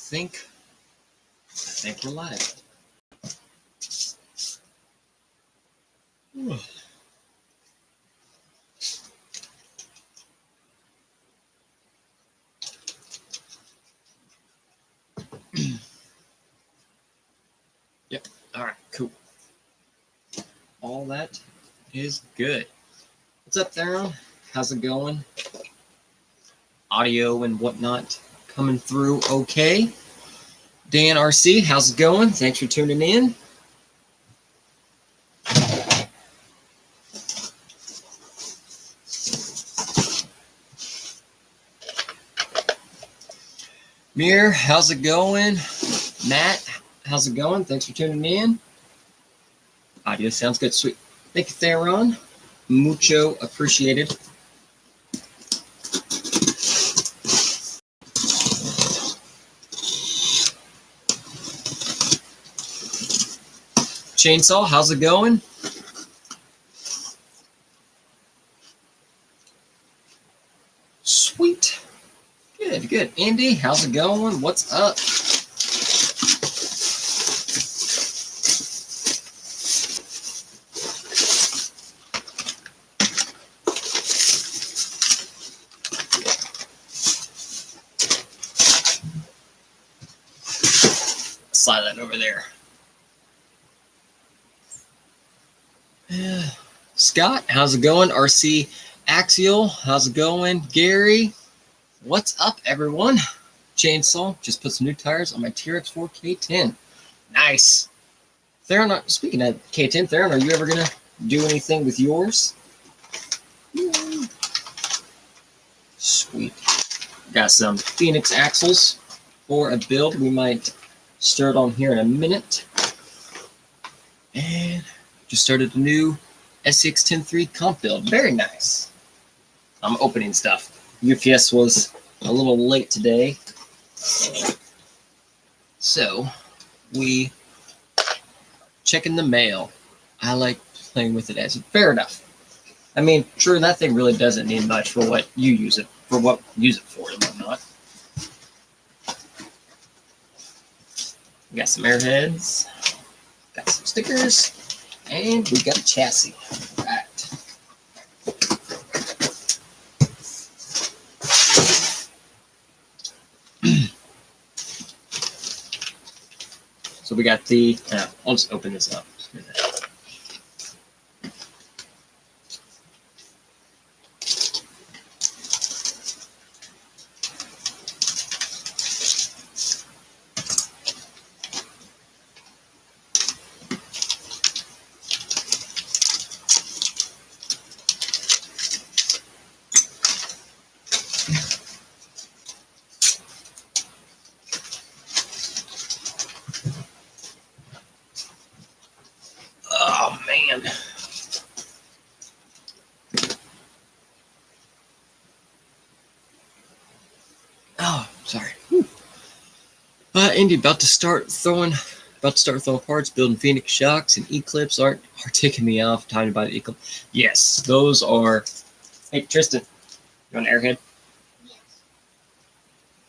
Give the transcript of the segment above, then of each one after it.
think we're live. Yep. All right. Cool. All that is good. What's up, Theron? How's it going? Audio and whatnot coming through okay? Dan RC, how's it going? Thanks for tuning in. Mir, how's it going? Matt, how's it going? Thanks for tuning in. Audio sounds good. Sweet. Thank you, Theron. Mucho appreciated. Chainsaw, how's it going? Sweet. Good, good. Andy, how's it going? What's up? Slide that over there. Scott, how's it going? RC Axial, how's it going? Gary, what's up, everyone? Chainsaw, just put some new tires on my TRX 4 K10. Nice. Theron, speaking of K10, Theron, are you ever going to do anything with yours? Sweet. Got some Phoenix axles for a build. We might start on here in a minute. And just started a new SCX 10.3 comp build. Very nice. I'm opening stuff. UPS was a little late today. So we checking the mail. I like playing with it as fair enough. I mean, true, that thing really doesn't need much for what you use it for, and whatnot. We got some airheads, got some stickers, and we got a chassis. All right. So we got the, I'll just open this up. Oh, man. Oh, sorry. Indy, about to start throwing parts, building Phoenix shocks and Eclipse are ticking me off. Time to buy the Eclipse. Yes, those are. Hey, Tristan, you want an airhead?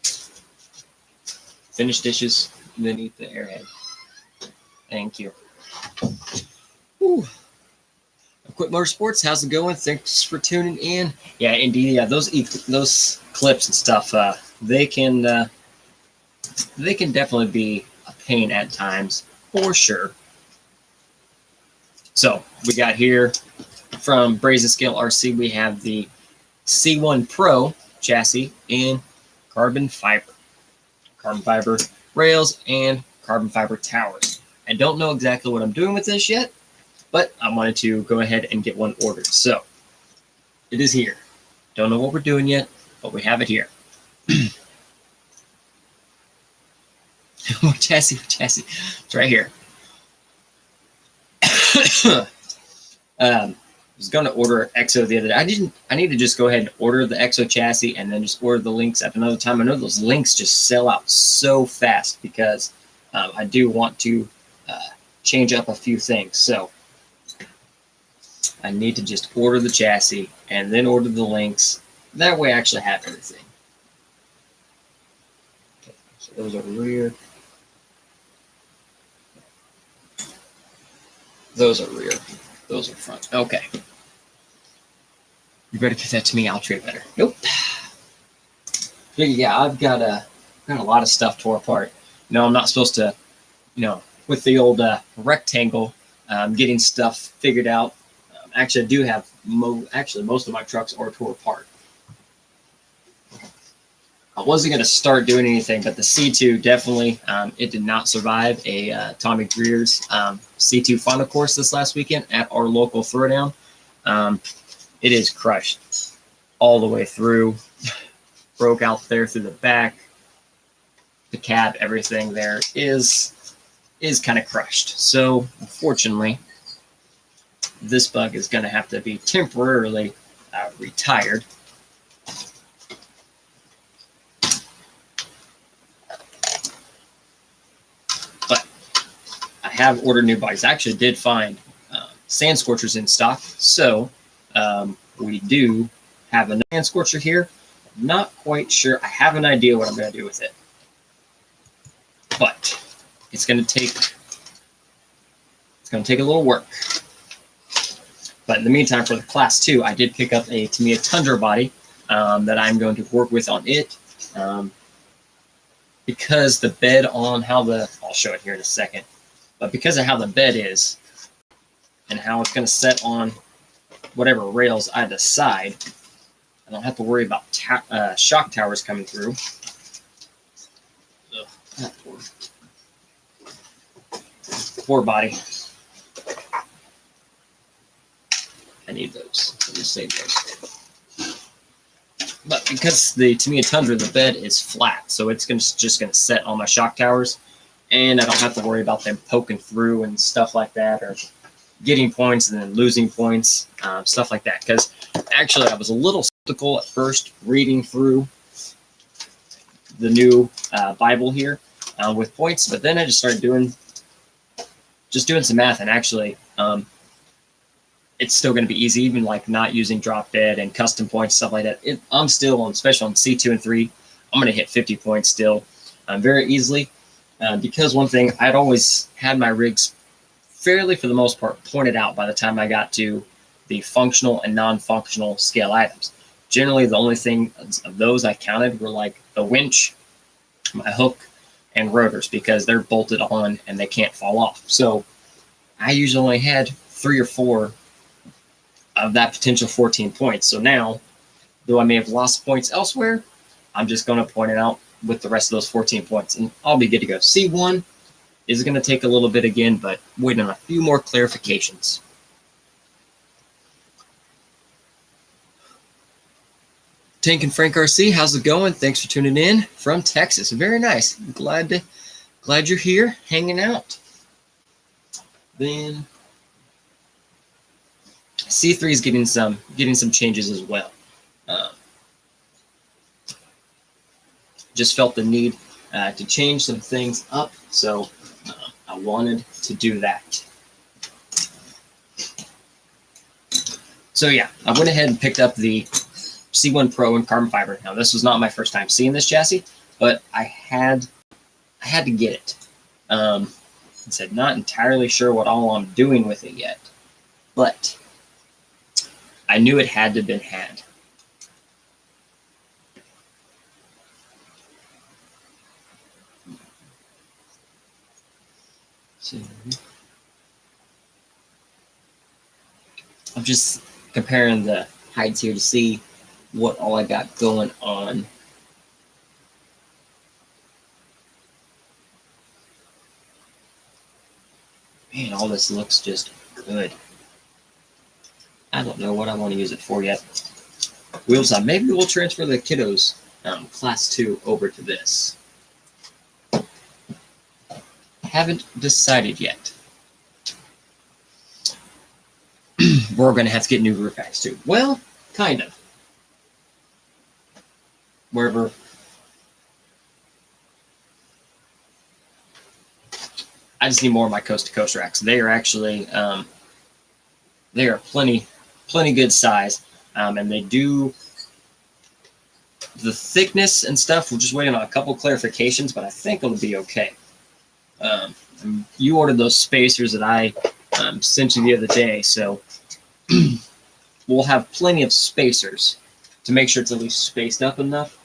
Yes. Finish dishes, and then eat the airhead. Thank you. Whew. Equip Motorsports, how's it going? Thanks for tuning in. Yeah, indeed. Yeah, those clips and stuff, they can definitely be a pain at times, for sure. So we got here from Brazen Scale RC, we have the C1 Pro chassis in carbon fiber rails and carbon fiber towers. I don't know exactly what I'm doing with this yet, but I wanted to go ahead and get one ordered. So it is here. Don't know what we're doing yet, but we have it here. chassis. It's right here. I was going to order EXO the other day. I need to just go ahead and order the EXO chassis and then just order the links at another time. I know those links just sell out so fast because I do want to change up a few things. So I need to just order the chassis and then order the links. That way I actually have everything. Okay, So those are rear. Those are rear. Those are front. Okay. You better get that to me. I'll trade better. Nope. But yeah, I've got a lot of stuff tore apart. I'm not supposed to, with the old rectangle, getting stuff figured out. Actually, I do have most of my trucks are tore apart. I wasn't going to start doing anything, but the C2 definitely, it did not survive a Tommy Greer's C2 final course this last weekend at our local throwdown. It is crushed all the way through, broke out there through the back, the cab, everything there is kind of crushed. So unfortunately, this bug is going to have to be temporarily retired. But I have ordered new bodies. I actually did find sand scorchers in stock. So we do have a sand scorcher here. Not quite sure. I have an idea what I'm going to do with it. But it's going to take a little work. But in the meantime, for the Class 2, I did pick up a Tamiya Tundra body that I'm going to work with on it. Because the bed on I'll show it here in a second, but because of how the bed is and how it's going to set on whatever rails I decide, I don't have to worry about shock towers coming through. Ugh, poor body. I need those. Let me save those. But because the Tamiya Tundra, the bed is flat, so it's just going to set on my shock towers, and I don't have to worry about them poking through and stuff like that, or getting points and then losing points, stuff like that. Because actually, I was a little skeptical at first reading through the new Bible here with points, but then I just started doing some math, and actually, it's still going to be easy, even like not using drop dead and custom points, stuff like that. I'm still especially on C2 and 3, I'm going to hit 50 points still very easily. Because one thing, I'd always had my rigs fairly, for the most part, pointed out by the time I got to the functional and non-functional scale items. Generally, the only thing of those I counted were like the winch, my hook, and rotors, because they're bolted on and they can't fall off. So I usually only had 3 or 4 of that potential 14 points. So now, though I may have lost points elsewhere, I'm just going to point it out with the rest of those 14 points, and I'll be good to go. C1 is going to take a little bit again, but waiting on a few more clarifications. Tank and Frank RC, how's it going? Thanks for tuning in from Texas. Very nice. Glad you're here, hanging out. Then C3 is getting some changes as well. Just felt the need to change some things up, so I wanted to do that. So yeah, I went ahead and picked up the C1 Pro in carbon fiber. Now this was not my first time seeing this chassis, but I had to get it. I said not entirely sure what all I'm doing with it yet, but I knew it had to have been had. So I'm just comparing the heights here to see what all I got going on. Man, all this looks just good. I don't know what I want to use it for yet. Wheel side. Maybe we'll transfer the kiddos Class 2 over to this. Haven't decided yet. We're going to have to get new roof packs too. Well, kind of. Wherever. I just need more of my coast-to-coast racks. They are actually, they are plenty good size, and they do The thickness and stuff, we're just waiting on a couple clarifications, but I think it'll be okay. You ordered those spacers that I sent you the other day, so we'll have plenty of spacers to make sure it's at least spaced up enough.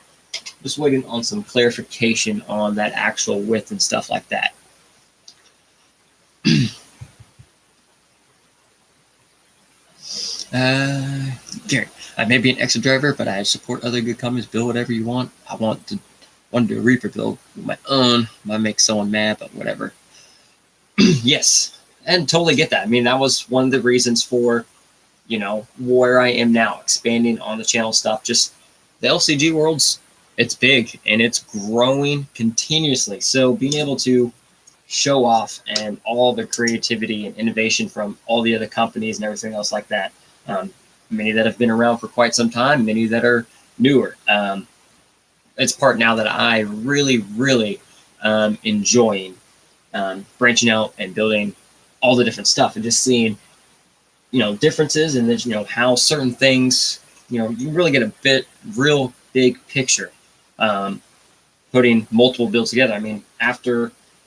Just waiting on some clarification on that actual width and stuff like that. Gary, I may be an extra driver, but I support other good companies. Build whatever you want. I want to do a Reaper build with my own. Might make someone mad, but whatever. Yes, and totally get that. I mean, that was one of the reasons for, you know, where I am now, expanding on the channel stuff. Just the LCG world's, it's big and it's growing continuously. So being able to show off and all the creativity and innovation from all the other companies and everything else like that. Many that have been around for quite some time, many that are newer. It's part now that I really enjoying branching out and building all the different stuff and just seeing, you know, differences and then, you know, how certain things, you know, you really get a real big picture putting multiple builds together. I mean,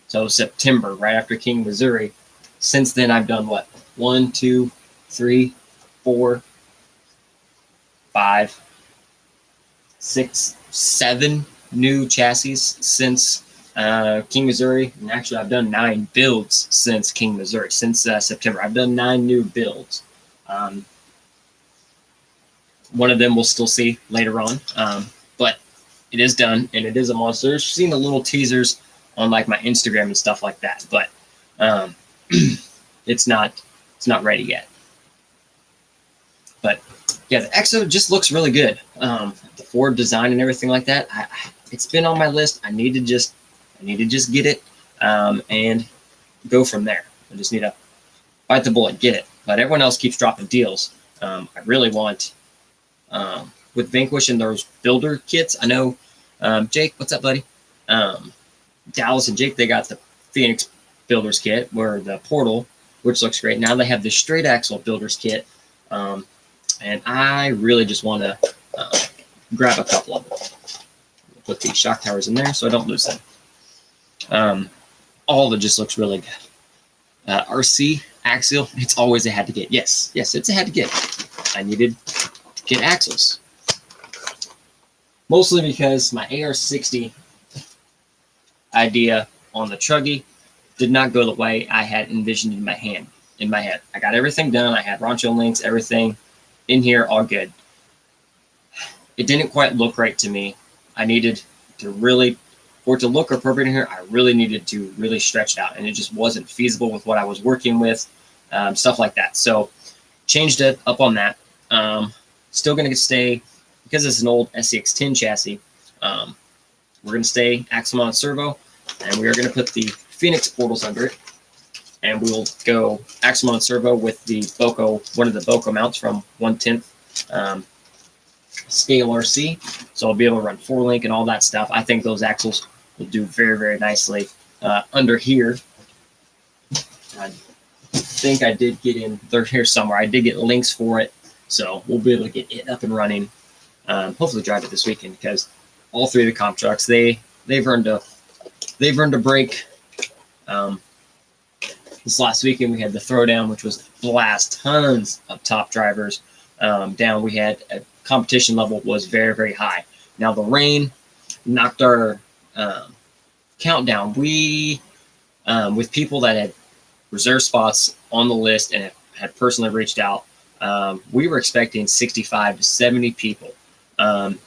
so September, right after King, Missouri, since then I've done what? 1, 2, 3, 4, 5, 6, 7 new chassis since King, Missouri. And actually, I've done 9 builds since King, Missouri. Since September, I've done 9 new builds. One of them we'll still see later on, but it is done, and it is a monster. You've seen the little teasers on like my Instagram and stuff like that, but it's not ready yet. But yeah, the Exo just looks really good. The Ford design and everything like that. It's been on my list. I need to just get it and go from there. I just need to bite the bullet, get it. But everyone else keeps dropping deals. I really want with Vanquish and those builder kits. I know Jake, what's up, buddy? Dallas and Jake, they got the Phoenix Builders Kit, where the Portal, which looks great. Now they have the straight axle Builders Kit, and I really just want to grab a couple of them. Put these shock towers in there so I don't lose them. All of it just looks really good. RC axial, it's always a had to get. Yes, it's a had to get. I needed to get axles, mostly because my AR60 idea on the Truggy did not go the way I had envisioned in my head. I got everything done. I had Rancho links, everything in here, all good. It didn't quite look right to me. I needed to really, for it to look appropriate in here, I really needed to really stretch it out, and it just wasn't feasible with what I was working with, stuff like that. So changed it up on that. Still going to stay, because it's an old SCX10 chassis, we're going to stay axle mounted servo, and we are going to put the Phoenix portals under it, and we'll go axle mounted servo with the Boco, one of the Boco mounts from 1/10 scale RC. So I'll be able to run 4-link and all that stuff. I think those axles will do very nicely under here. I think I did get in, they're here somewhere. I did get links for it, so we'll be able to get it up and running. Hopefully drive it this weekend, because all 3 of the comp trucks, they've earned a break. This last weekend we had the throwdown, which was a blast. Tons of top drivers down. We had a competition level was very high. Now the rain knocked our countdown. We with people that had reserved spots on the list and had personally reached out, we were expecting 65 to 70 people. And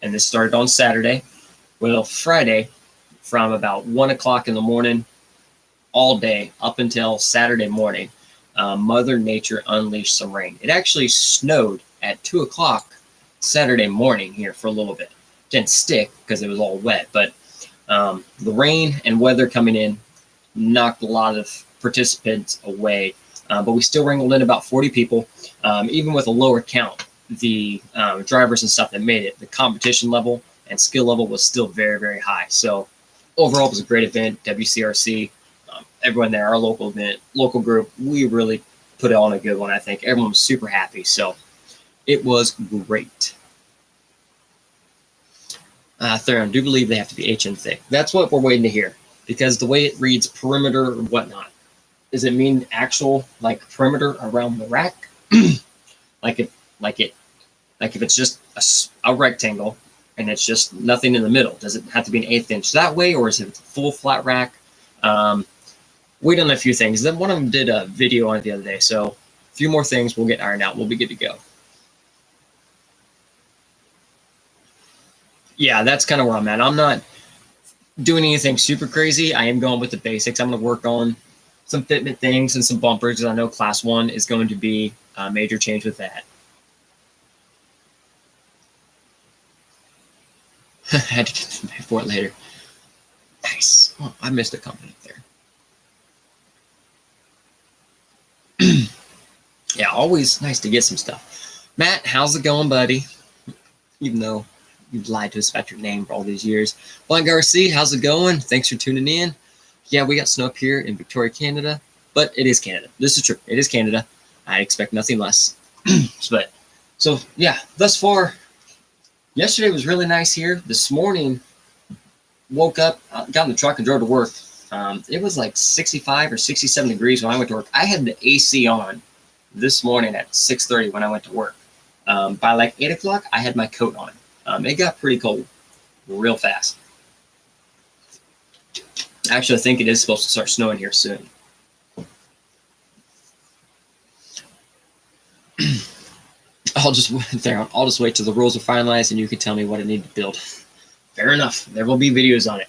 this started on Saturday. Well, Friday, from about 1 o'clock in the morning, all day up until Saturday morning, Mother Nature unleashed some rain. It actually snowed at 2 o'clock Saturday morning here for a little bit. Didn't stick because it was all wet, but the rain and weather coming in knocked a lot of participants away. But we still wrangled in about 40 people, even with a lower count. The drivers and stuff that made it, the competition level and skill level was still very high. So overall, it was a great event. WCRC, everyone there, our local event, local group, we really put on a good one. I think everyone was super happy. So it was great. Theron, I do believe they have to be HN thick. That's what we're waiting to hear, because the way it reads perimeter or whatnot, does it mean actual like perimeter around the rack? like if if it's just a rectangle and it's just nothing in the middle, does it have to be an 1/8 inch that way, or is it a full flat rack? Wait on a few things. Then one of them did a video on it the other day, so a few more things we'll get ironed out. We'll be good to go. Yeah, that's kind of where I'm at. I'm not doing anything super crazy. I am going with the basics. I'm going to work on some fitment things and some bumpers, because I know class 1 is going to be a major change with that. I had to get some pay for it later. Nice. Oh, I missed a comment there. Yeah, always nice to get some stuff. Matt, how's it going, buddy? Even though you've lied to us about your name for all these years. Blanc Garcia, how's it going? Thanks for tuning in. Yeah, we got snow up here in Victoria, Canada, but it is Canada. This is true. It is Canada. I expect nothing less. So yeah, thus far, yesterday was really nice here. This morning, woke up, got in the truck and drove to work. It was like 65 or 67 degrees when I went to work. I had the AC on this morning at 6:30 when I went to work. By like 8 o'clock, I had my coat on. It got pretty cold real fast. Actually, I think it is supposed to start snowing here soon. I'll just wait till the rules are finalized and you can tell me what I need to build. Fair enough. There will be videos on it.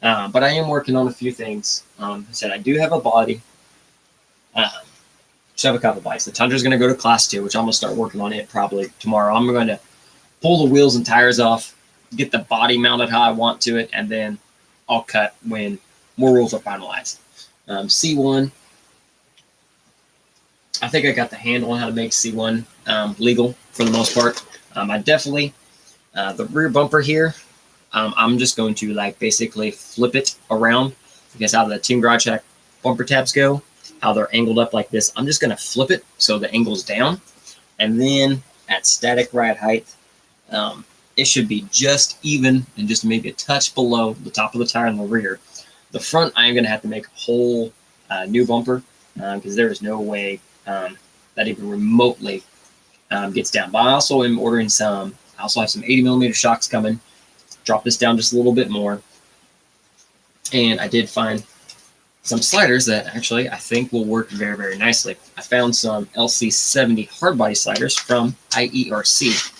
But I am working on a few things. I said I do have a body. Just have a couple bodies. The Tundra's going to go to class 2, which I'm going to start working on it probably tomorrow. I'm going to pull the wheels and tires off, get the body mounted how I want to it, and then I'll cut when more rules are finalized. C1, I think I got the handle on how to make C1 legal for the most part. I definitely, the rear bumper here, I'm just going to like basically flip it around, because how the Team Garage Shack bumper tabs go, how they're angled up like this, I'm just going to flip it so the angle's down. And then at static ride height, it should be just even and just maybe a touch below the top of the tire in the rear. The front, I'm going to have to make a whole new bumper, because there is no way that even remotely gets down. But I also am ordering some, I also have some 80mm shocks coming. Drop this down just a little bit more. And I did find some sliders that actually I think will work very, very nicely. I found some LC70 hard body sliders from IERC.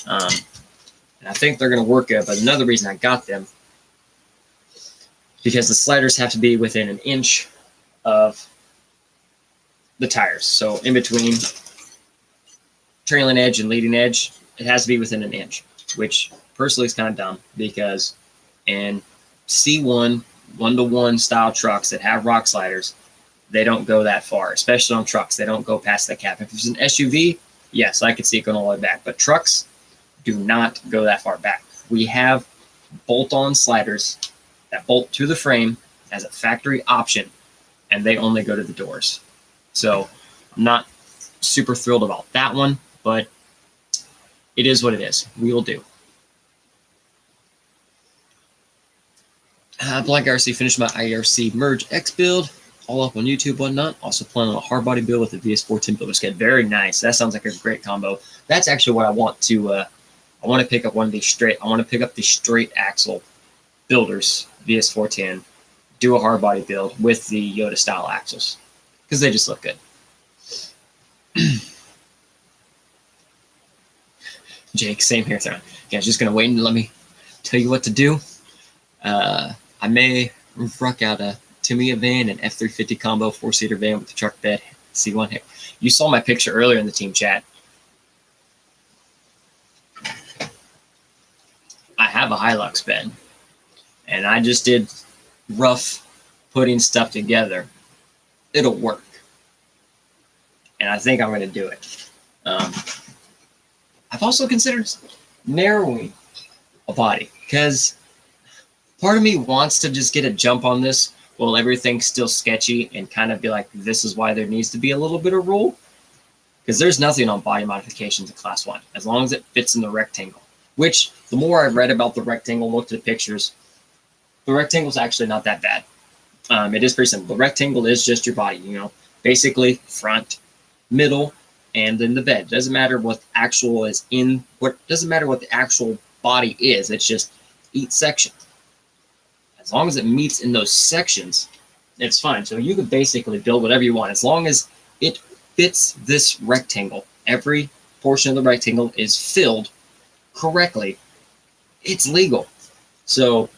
And I think they're going to work good. But another reason I got them, because the sliders have to be within an inch of the tires. So in between trailing edge and leading edge, it has to be within an inch, which personally is kind of dumb, because in C1 1-to-1 style trucks that have rock sliders, they don't go that far, especially on trucks. They don't go past the cap. If it's an SUV, yes, I could see it going all the way back, but trucks do not go that far back. We have bolt-on sliders that bolt to the frame as a factory option, and they only go to the doors. So I'm not super thrilled about that one, but it is what it is. We will do. Blank IRC finished my IRC Merge X build, all up on YouTube, whatnot. Also planning on a hard body build with the VS410 builder skid. Very nice. That sounds like a great combo. That's actually what I want to. I want to pick up one of these straight. I want to pick up the straight axle builders VS410, do a hard body build with the Yoda style axles, because they just look good. Jake, same here, Theron. You guys just gonna wait and let me tell you what to do? I may rock out a Tamiya van and F350 combo 4-seater van with the truck bed C1 hip. You saw my picture earlier in the team chat. I have a Hilux bed, and I just did rough putting stuff together. It'll work, and I think I'm going to do it. I've also considered narrowing a body, because part of me wants to just get a jump on this while everything's still sketchy and kind of be like, this is why there needs to be a little bit of rule. Because there's nothing on body modifications in Class 1, as long as it fits in the rectangle, which the more I've read about the rectangle, looked at the pictures, the rectangle is actually not that bad. It is pretty simple. The rectangle is just your body, basically front, middle, and then the bed. Doesn't matter what actual is in what. Doesn't matter what the actual body is. It's just each section. As long as it meets in those sections, it's fine. So you can basically build whatever you want as long as it fits this rectangle. Every portion of the rectangle is filled correctly. It's legal. So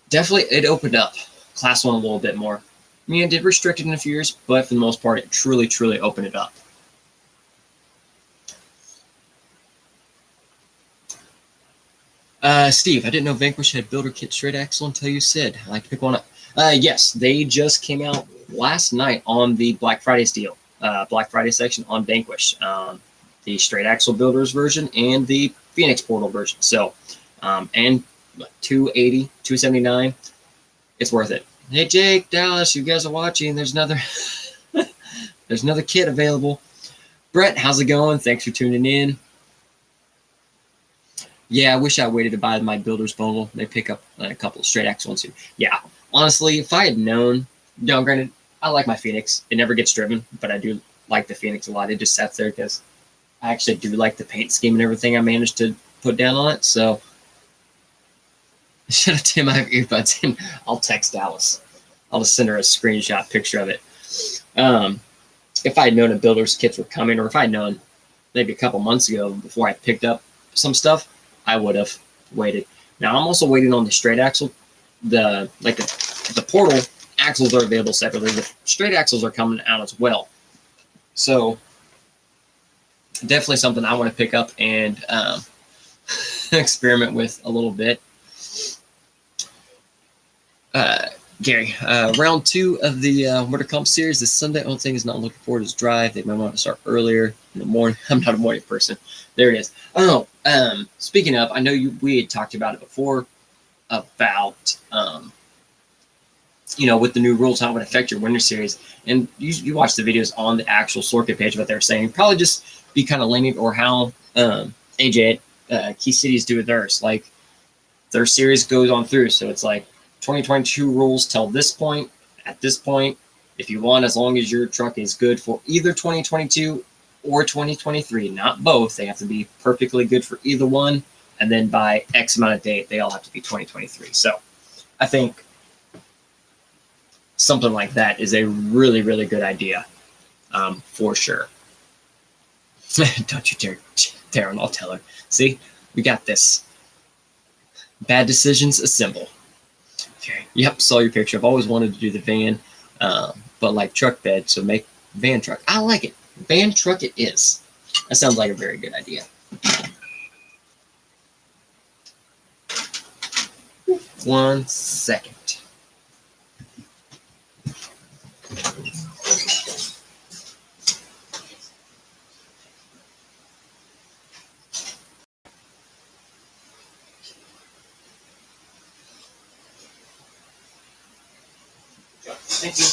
definitely it opened up class 1 a little bit more. I mean, it did restrict it in a few years, but for the most part, it truly, truly opened it up. Steve, I didn't know Vanquish had builder kit straight axle until you said. I like to pick one up. Yes, they just came out last night on the Black Friday deal. Black Friday section on Vanquish. The straight axle builders version and the Phoenix Portal version. So, and $280, $279. It's worth it. Hey, Jake, Dallas, you guys are watching. There's another there's another kit available. Brett, how's it going? Thanks for tuning in. Yeah, I wish I waited to buy my builder's bundle. They pick up a couple of straight axle ones too. Yeah, honestly, if I had known, granted, I like my Phoenix. It never gets driven, but I do like the Phoenix a lot. It just sits there because I actually do like the paint scheme and everything I managed to put down on it. So, should have taken my earbuds in. I'll text Dallas. I'll just send her a screenshot picture of it. If I had known a builder's kits were coming, or if I had known maybe a couple months ago before I picked up some stuff, I would have waited. Now I'm also waiting on the straight axle. The portal axles are available separately. The straight axles are coming out as well. So definitely something I want to pick up and experiment with a little bit. Gary, round 2 of the Winter Comp series this Sunday. Only thing is not looking forward to his drive. They might want to start earlier in the morning. I'm not a morning person. There it is. Oh, speaking of, I know we had talked about it before about, with the new rules, how it would affect your Winter series. And you watch the videos on the actual circuit page, what they're saying. Probably just be kind of lenient, or how AJ Key Cities do with theirs. Like, their series goes on through. So it's like 2022 rules till this point. At this point, if you want, as long as your truck is good for either 2022 or 2023, not both, they have to be perfectly good for either one. And then by X amount of date, they all have to be 2023. So I think something like that is a really, really good idea, for sure. Don't you dare, Darren, I'll tell her. See, we got this. Bad decisions, assemble. Okay. Yep, saw your picture. I've always wanted to do the van, but like truck bed, so make van truck. I like it. Van truck it is. That sounds like a very good idea. One second. Thank you.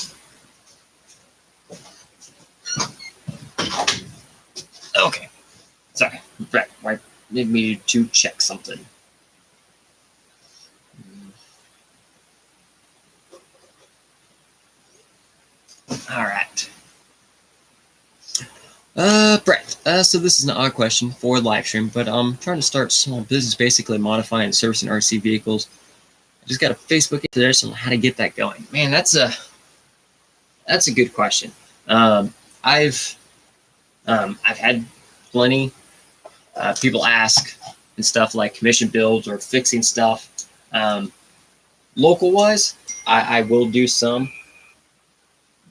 Okay. Sorry. Right. I need me to check something. All right. Brett. So this is an odd question for live stream, but I'm trying to start small business, basically modifying and servicing RC vehicles. I just got a Facebook suggestion on how to get that going. Man, that's a good question. I've had plenty people ask and stuff, like commission builds or fixing stuff. Local wise, I will do some,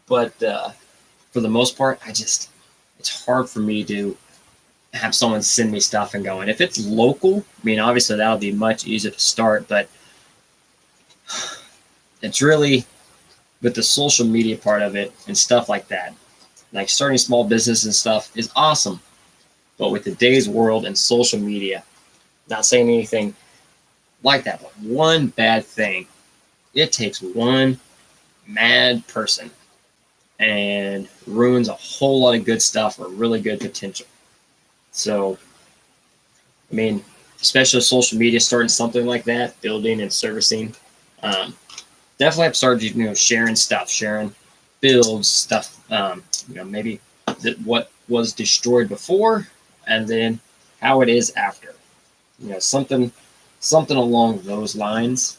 but for the most part, it's hard for me to have someone send me stuff and going. If it's local, I mean, obviously that'll be much easier to start, but it's really with the social media part of it and stuff like that. Like, starting small business and stuff is awesome, but with today's world and social media, not saying anything like that, but one bad thing, it takes one mad person and ruins a whole lot of good stuff or really good potential. So, I mean, especially social media, starting something like that, building and servicing. Definitely have started, sharing stuff, sharing builds, stuff, maybe what was destroyed before and then how it is after. Something along those lines.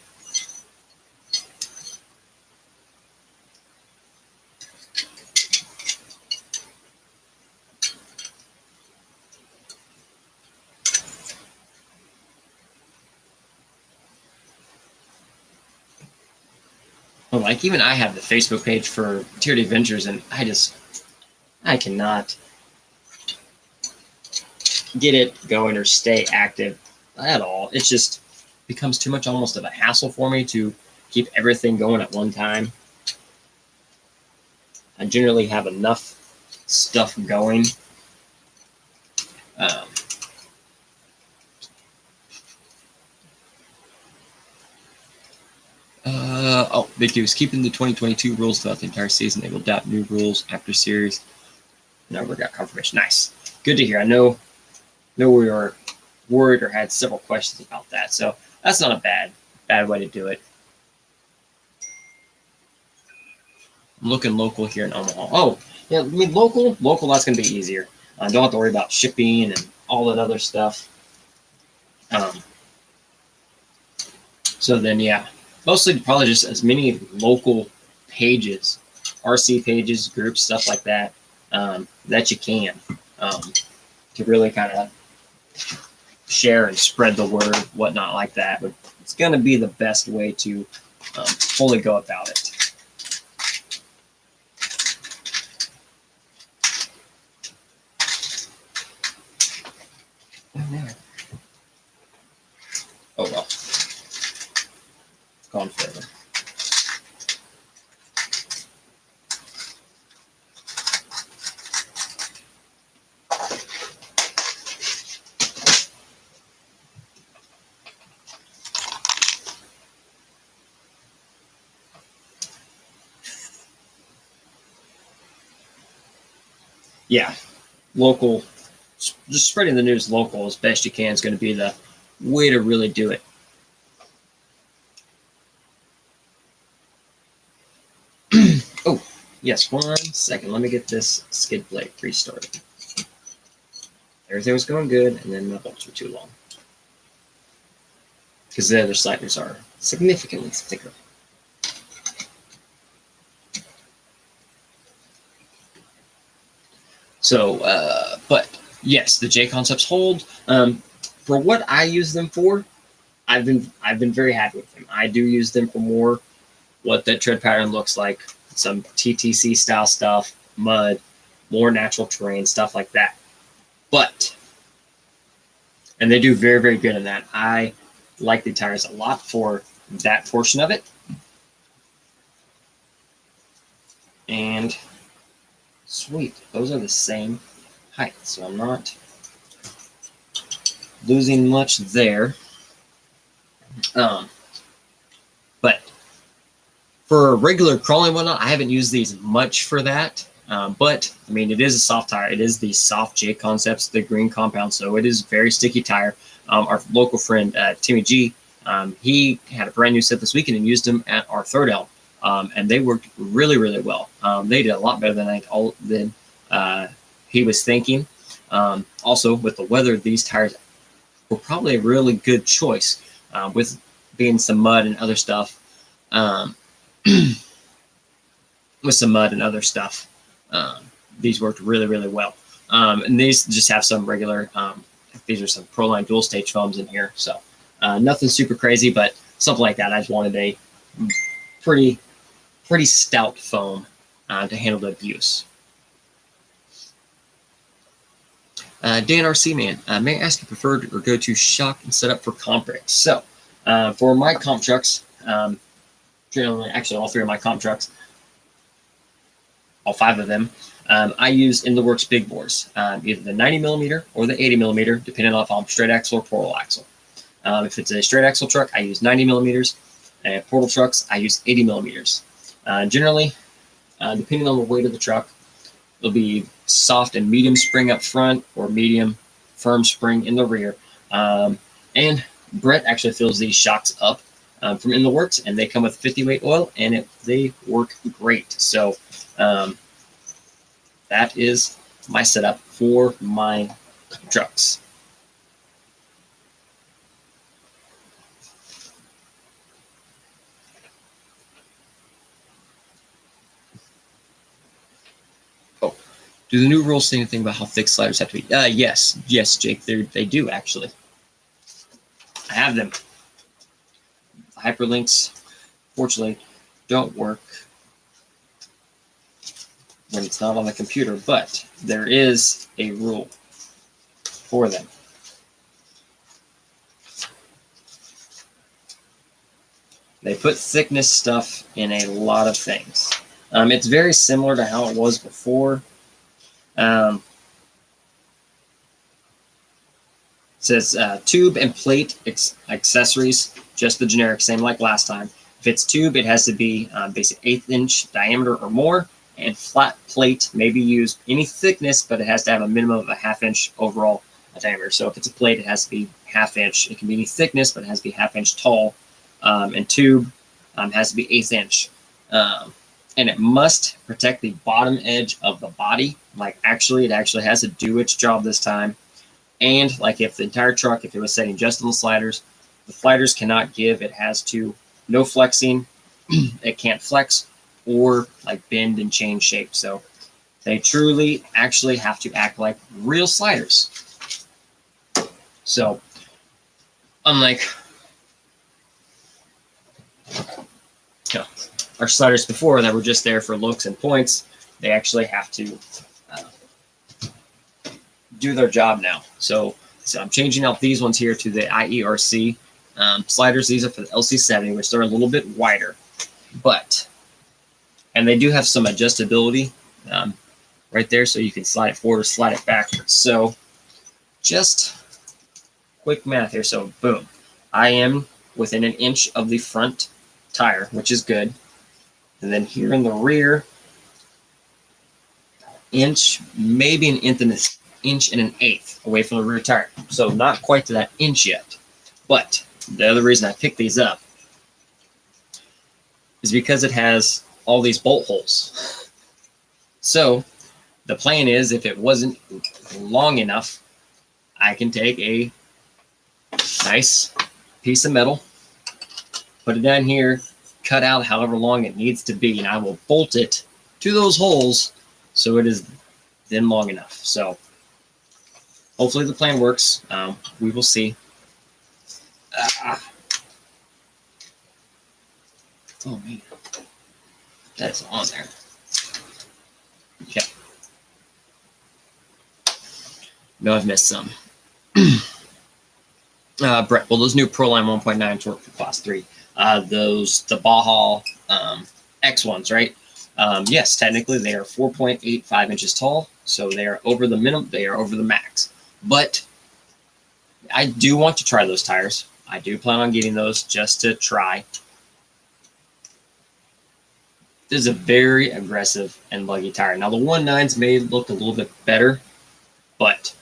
Well, like even I have the Facebook page for Tiered Adventures, and I cannot get it going or stay active at all. It just becomes too much almost of a hassle for me to keep everything going at one time. I generally have enough stuff going. Big news. Keeping the 2022 rules throughout the entire season. They will adopt new rules after series. Never got confirmation. Nice. Good to hear. I know we were worried or had several questions about that. So that's not a bad way to do it. I'm looking local here in Omaha. Oh, yeah, I mean local, that's going to be easier. Don't have to worry about shipping and all that other stuff. So then, yeah, mostly probably just as many local pages, RC pages, groups, stuff like that, that you can to really kind of share and spread the word, whatnot like that. But it's going to be the best way to fully go about it. Oh well, it's gone forever. Yeah, local, just spreading the news local as best you can is going to be the way to really do it. Oh, yes, 1 second. Let me get this skid plate restarted. Everything was going good, and then the bolts were too long. Because the other sliders are significantly thicker. So, but yes, the J concepts hold. For what I use them for, I've been very happy with them. I do use them for more what the tread pattern looks like, some TTC style stuff, mud, more natural terrain, stuff like that. And they do very, very good in that. I like the tires a lot for that portion of it. And sweet, those are the same height, so I'm not losing much there. But for regular crawling and whatnot, I haven't used these much for that. But I mean, it is a soft tire. It is the soft J Concepts, the green compound, so it is very sticky tire. Our local friend Timmy G, he had a brand new set this weekend and used them at our throwdown, and they worked really, really well. They did a lot better than he was thinking. Also, with the weather, these tires were probably a really good choice with being some mud and other stuff. With some mud and other stuff, these worked really, really well. And these just have some regular, these are some Proline dual stage foams in here. So nothing super crazy, but something like that. I just wanted a pretty stout foam to handle the abuse. Dan RC Man, may I ask you preferred or go to shock and set up for comp brakes? So for my comp trucks, actually all three of my comp trucks, all five of them, I use in the works big bores, either the 90 millimeter or the 80 millimeter, depending on if I'm straight axle or portal axle. If it's a straight axle truck, I use 90 millimeters, and portal trucks, I use 80 millimeters. Generally, depending on the weight of the truck, it'll be soft and medium spring up front or medium firm spring in the rear. And Brett actually fills these shocks up from In the Works, and they come with 50 weight oil, and they work great. So that is my setup for my trucks. Oh, do the new rules say anything about how thick sliders have to be? Yes, Jake, they do actually. I have them. Hyperlinks, fortunately, don't work when it's not on the computer, but there is a rule for them. They put thickness stuff in a lot of things. It's very similar to how it was before. It says tube and plate accessories, just the generic, same like last time. If it's tube, it has to be basic 1/8 inch diameter or more, and flat plate may be used any thickness, but it has to have a minimum of a 1/2 inch overall diameter. So if it's a plate, it has to be 1/2 inch. It can be any thickness, but it has to be 1/2 inch tall. And tube has to be 1/8 inch. And it must protect the bottom edge of the body. Like it actually has to do its job this time. And like if the entire truck, if it was setting just on the sliders cannot give. It has to, no flexing. It can't flex or like bend and change shape. So they truly actually have to act like real sliders. So unlike our sliders before that were just there for looks and points, they actually have to do their job now. So I'm changing out these ones here to the IERC sliders. These are for the LC70, which they're a little bit wider, and they do have some adjustability right there, so you can slide it forward or slide it backwards. So just quick math here. So boom, I am within 1 inch of the front tire, which is good. And then here in the rear, inch, maybe an inch and 1/8 away from the rear tire. So not quite to that inch yet. But the other reason I picked these up is because it has all these bolt holes. So the plan is, if it wasn't long enough, I can take a nice piece of metal, put it down here, cut out however long it needs to be, and I will bolt it to those holes so it is then long enough. So hopefully the plan works. We will see. Oh man, that's on there. Okay. No, I've missed some. Brett, well, those new Proline 1.9 torque for Class 3, the Baja X ones, right? Yes, technically they are 4.85 inches tall, so they are over the minimum, they are over the max. But I do want to try those tires. I do plan on getting those just to try. This is a very aggressive and luggy tire. Now the 1.9s may look a little bit better, but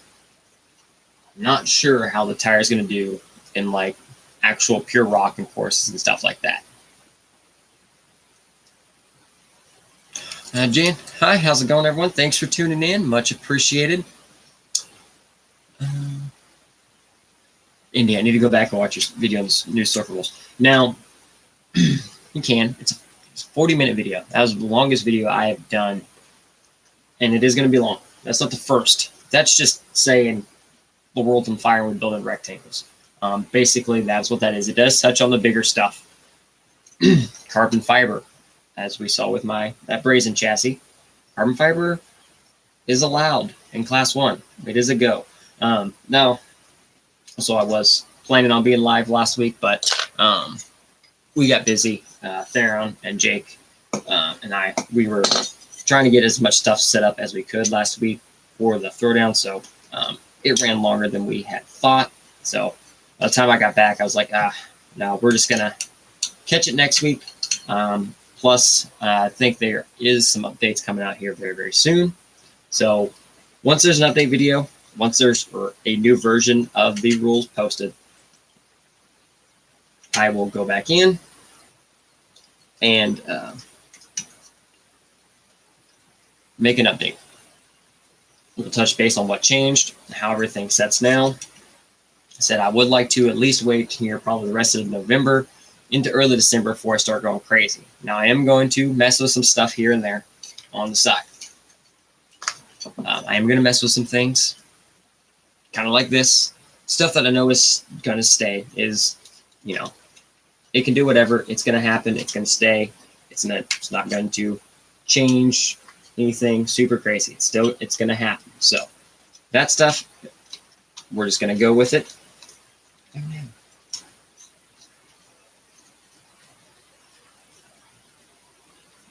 I'm not sure how the tire is going to do in like actual pure rock and courses and stuff like that. Jan, hi, how's it going, everyone? Thanks for tuning in. Much appreciated. Indy, I need to go back and watch your video on the new surfer rules. Now, you can. It's a 40-minute video. That was the longest video I have done, and it is going to be long. That's not the first. That's just saying the world's on fire and we're building rectangles. Basically, that's what that is. It does touch on the bigger stuff. Carbon fiber, as we saw with that brazen chassis. Carbon fiber is allowed in Class 1. It is a go. Now, so I was planning on being live last week, but we got busy. Theron and Jake and we were trying to get as much stuff set up as we could last week for the throwdown. So it ran longer than we had thought. So by the time I got back, I was like, no, we're just going to catch it next week. Plus, I think there is some updates coming out here very, very soon. So once there's an update video, once there's a new version of the rules posted, I will go back in and make an update. We'll touch base on what changed, how everything sets now. I said I would like to at least wait here probably the rest of November into early December before I start going crazy. Now I am going to mess with some stuff here and there on the side. I am going to mess with some things, kind of like this. Stuff that I know is going to stay is, you know, it can do whatever. It's going to happen. It's going to stay. It's not going to change anything super crazy. It's going to happen. So that stuff, we're just going to go with it. Oh, man.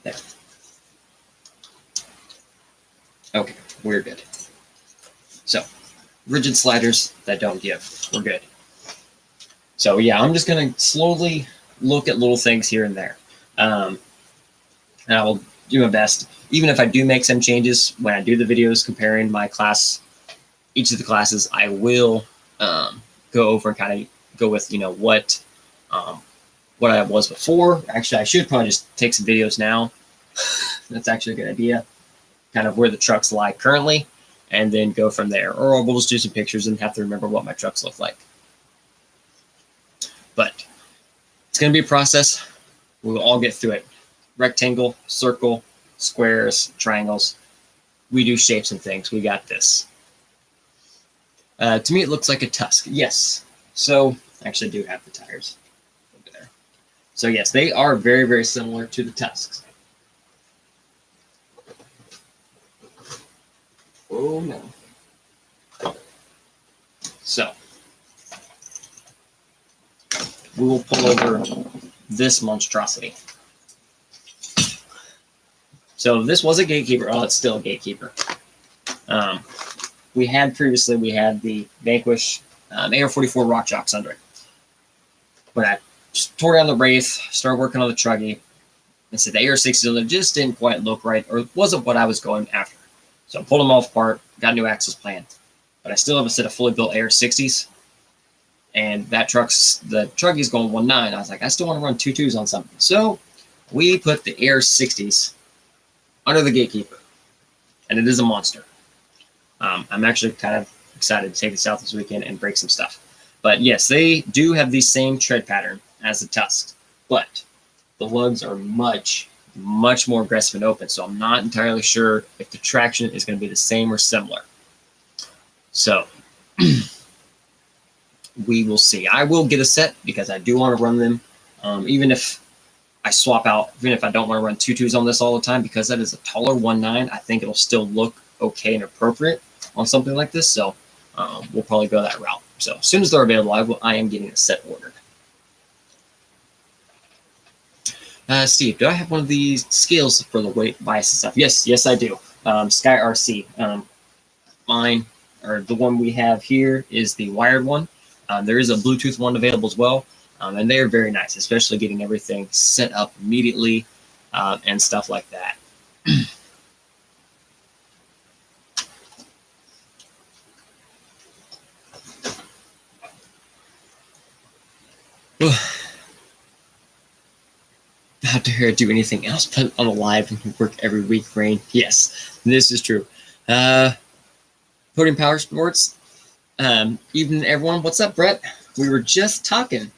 There. Okay, we're good. So, rigid sliders that don't give, we're good. So yeah, I'm just going to slowly look at little things here and there. And I will do my best. Even if I do make some changes, when I do the videos comparing my class, each of the classes, I will go over and kind of go with, you know, what I was before. Actually, I should probably just take some videos now. That's actually a good idea. Kind of where the trucks lie currently, and then go from there. Or we'll just do some pictures and have to remember what my trucks look like. But it's going to be a process. We will all get through it. Rectangle, circle, squares, triangles. We do shapes and things. We got this. To me, it looks like a Tusk. Yes. So, actually, I do have the tires over there. So, yes, they are very, very similar to the Tusks. Oh, no. So, we will pull over this monstrosity. So this was a gatekeeper. Oh, it's still a gatekeeper. We had the Vanquish AR-44 rock jocks under it. When I tore down the Wraith, started working on the Truggy, and said the AR-60 just didn't quite look right, or wasn't what I was going after. So I pulled them all apart, got a new axis plan. But I still have a set of fully built AR-60s. And the Truggy's going 1.9. I was like, I still want to run 2.2s on something. So we put the AR-60s under the gatekeeper. And it is a monster. I'm actually kind of excited to take this out this weekend and break some stuff. But yes, they do have the same tread pattern as the Tusks. But the lugs are much, much more aggressive and open. So I'm not entirely sure if the traction is going to be the same or similar. So we will see. I will get a set because I do want to run them. Even if I swap out, even if I don't want to run 2.2s on this all the time, because that is a taller 1.9, I think it'll still look okay and appropriate on something like this. So we'll probably go that route. So as soon as they're available, I am getting a set ordered. Steve, do I have one of these scales for the weight bias and stuff? Yes, I do. Sky RC. Mine, or the one we have here, is the wired one. There is a Bluetooth one available as well, and they are very nice, especially getting everything set up immediately and stuff like that. Not to hear do anything else but on a live and work every week, Rain. Yes, this is true. Podium Power Sports. Evening, everyone. What's up, Brett? We were just talking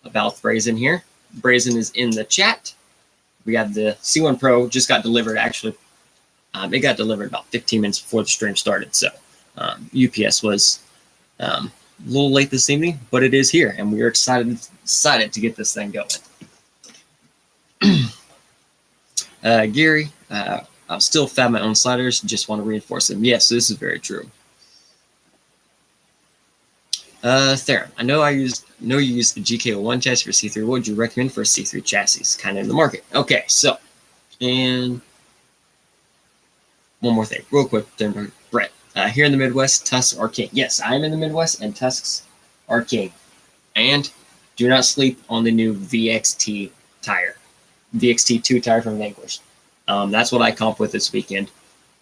about Brazen here. Brazen is in the chat. We got the C1 Pro, just got delivered, actually. It got delivered about 15 minutes before the stream started, so UPS was a little late this evening, but it is here, and we are excited to get this thing going. Gary, I'll still fab my own sliders, just want to reinforce them. Yes, this is very true. Theron, I know you use the GK01 chassis for C3. What would you recommend for a C3 chassis? Kind of in the market. Okay, so, and one more thing, real quick, Brett. Here in the Midwest, Tusks are king. Yes, I am in the Midwest, and Tusks are king. And do not sleep on the new VXT tire, VXT2 tire from Vanquish. That's what I comp with this weekend.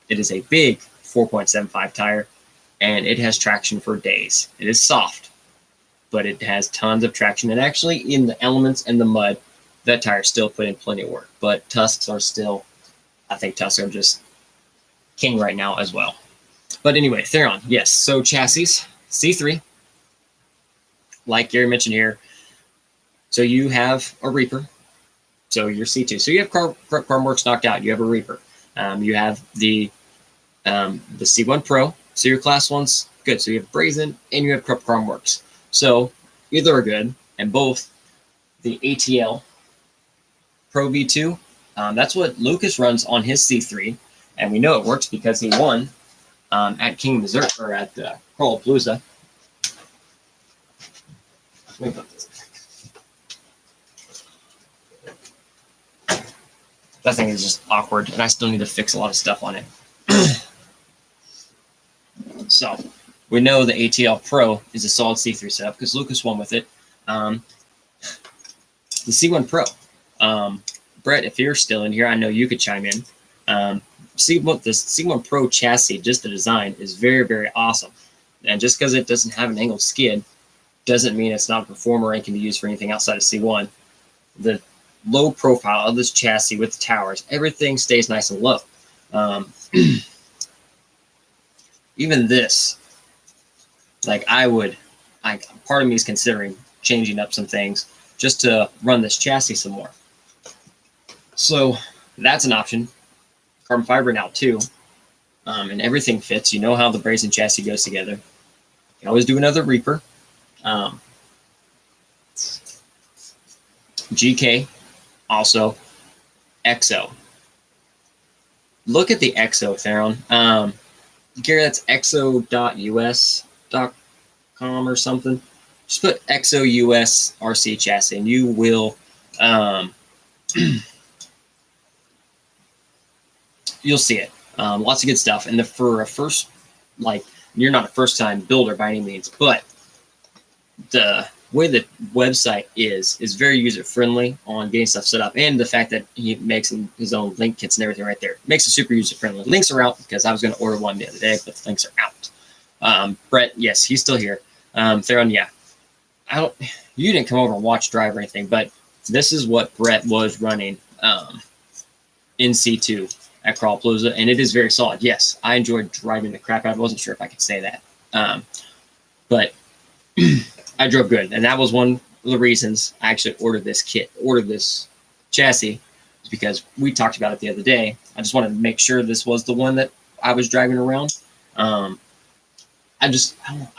It is a big 4.75 tire, and it has traction for days. It is soft, but it has tons of traction. And actually, in the elements and the mud, that tire still put in plenty of work. But Tusks are still, I think Tusks are just king right now as well. But anyway, Theron, yes. So chassis, C3, like Gary mentioned here. So you have a Reaper. So you're C2. So you have Chrome Works knocked out. You have a Reaper. You have the C1 Pro. So your class one's good. So you have Brazen and you have Chrome Works. So either are good, and both the ATL Pro V2. That's what Lucas runs on his C3, and we know it works because he won at King Missouri or at Crawlapalooza. Let me put this back. That thing is just awkward, and I still need to fix a lot of stuff on it. So we know the ATL Pro is a solid C3 setup because Lucas won with it. The C1 Pro. Brett, if you're still in here, I know you could chime in. The C1 Pro chassis, just the design, is very, very awesome. And just because it doesn't have an angled skid doesn't mean it's not a performer and can be used for anything outside of C1. The low profile of this chassis with the towers, everything stays nice and low. Even this, part of me is considering changing up some things just to run this chassis some more. So that's an option. Carbon fiber now too, and everything fits. You know how the Brazen chassis goes together. You can always do another Reaper. GK, also EXO. Look at the EXO, Theron. Gary, that's exo.us.com or something. Just put EXO US RC chassis, and you will you'll see it. Lots of good stuff. And for a first, you're not a first-time builder by any means, but the way the website is very user-friendly on getting stuff set up, and the fact that he makes his own link kits and everything right there makes it super user-friendly. Links are out because I was going to order one the other day, but the links are out. Brett, yes, he's still here. Theron, yeah. You didn't come over and watch drive or anything, but this is what Brett was running in C2 at Crawlapalooza, and it is very solid. Yes, I enjoyed driving the crap out of it. I wasn't sure if I could say that. But I drove good, and that was one of the reasons I actually ordered this chassis, is because we talked about it the other day. I just wanted to make sure this was the one that I was driving around. I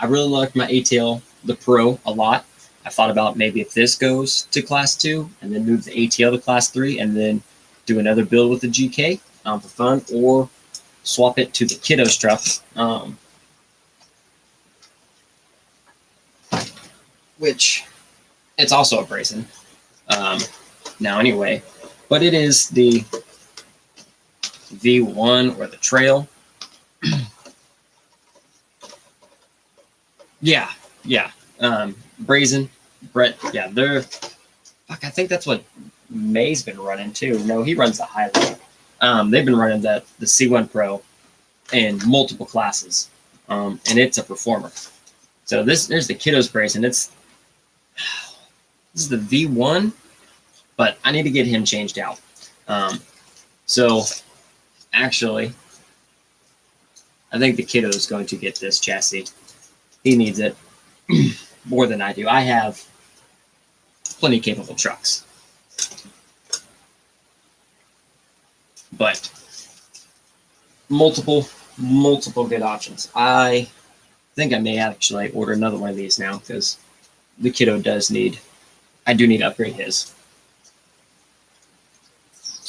really liked my ATL, the Pro, a lot. I thought about maybe if this goes to Class 2 and then move the ATL to Class 3 and then do another build with the GK for fun, or swap it to the Kiddos truck. Which it's also a Brazen now anyway, but it is the V1 or the Trail. Yeah. Brazen, Brett, yeah, I think that's what May's been running too. No, he runs the Highland. They've been running the C1 Pro in multiple classes, and it's a performer. So there's the Kiddos Brazen. This is the V1, but I need to get him changed out. So actually, I think the Kiddo is going to get this chassis. He needs it more than I do. I have plenty capable trucks, but multiple good options. I think I may actually order another one of these now because the Kiddo I do need to upgrade his.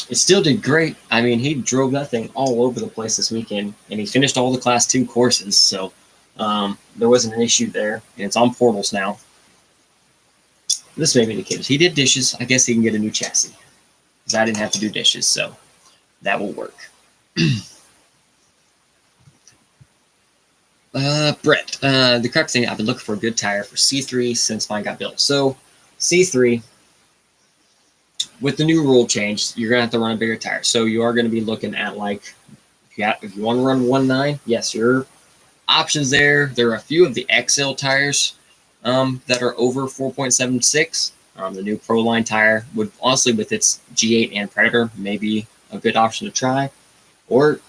It still did great. I mean, he drove that thing all over the place this weekend, and he finished all the Class 2 courses, so there wasn't an issue there, and it's on portals now. This may be the Kiddos. He did dishes. I guess he can get a new chassis because I didn't have to do dishes, so that will work. Brett, the correct thing, I've been looking for a good tire for C3 since mine got built. So C3, with the new rule change, you're going to have to run a bigger tire. So you are going to be looking at if you want to run 1.9, yes, your options there. There are a few of the XL tires that are over 4.76. The new Pro Line tire would honestly, with its G8 and Predator, maybe a good option to try. Or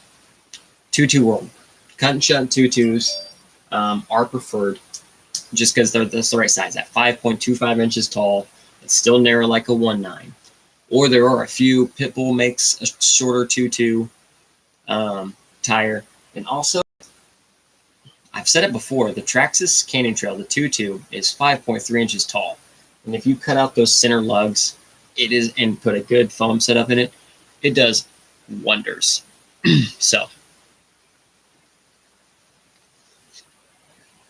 2.2 World. Cut and shunt 2.2s are preferred just because that's the right size. At 5.25 inches tall, it's still narrow like a 1.9. Or there are a few, Pitbull makes a shorter 2.2 tire. And also, I've said it before, the Traxxas Canyon Trail, the 2.2, is 5.3 inches tall. And if you cut out those center lugs, and put a good foam setup in it, it does wonders. So,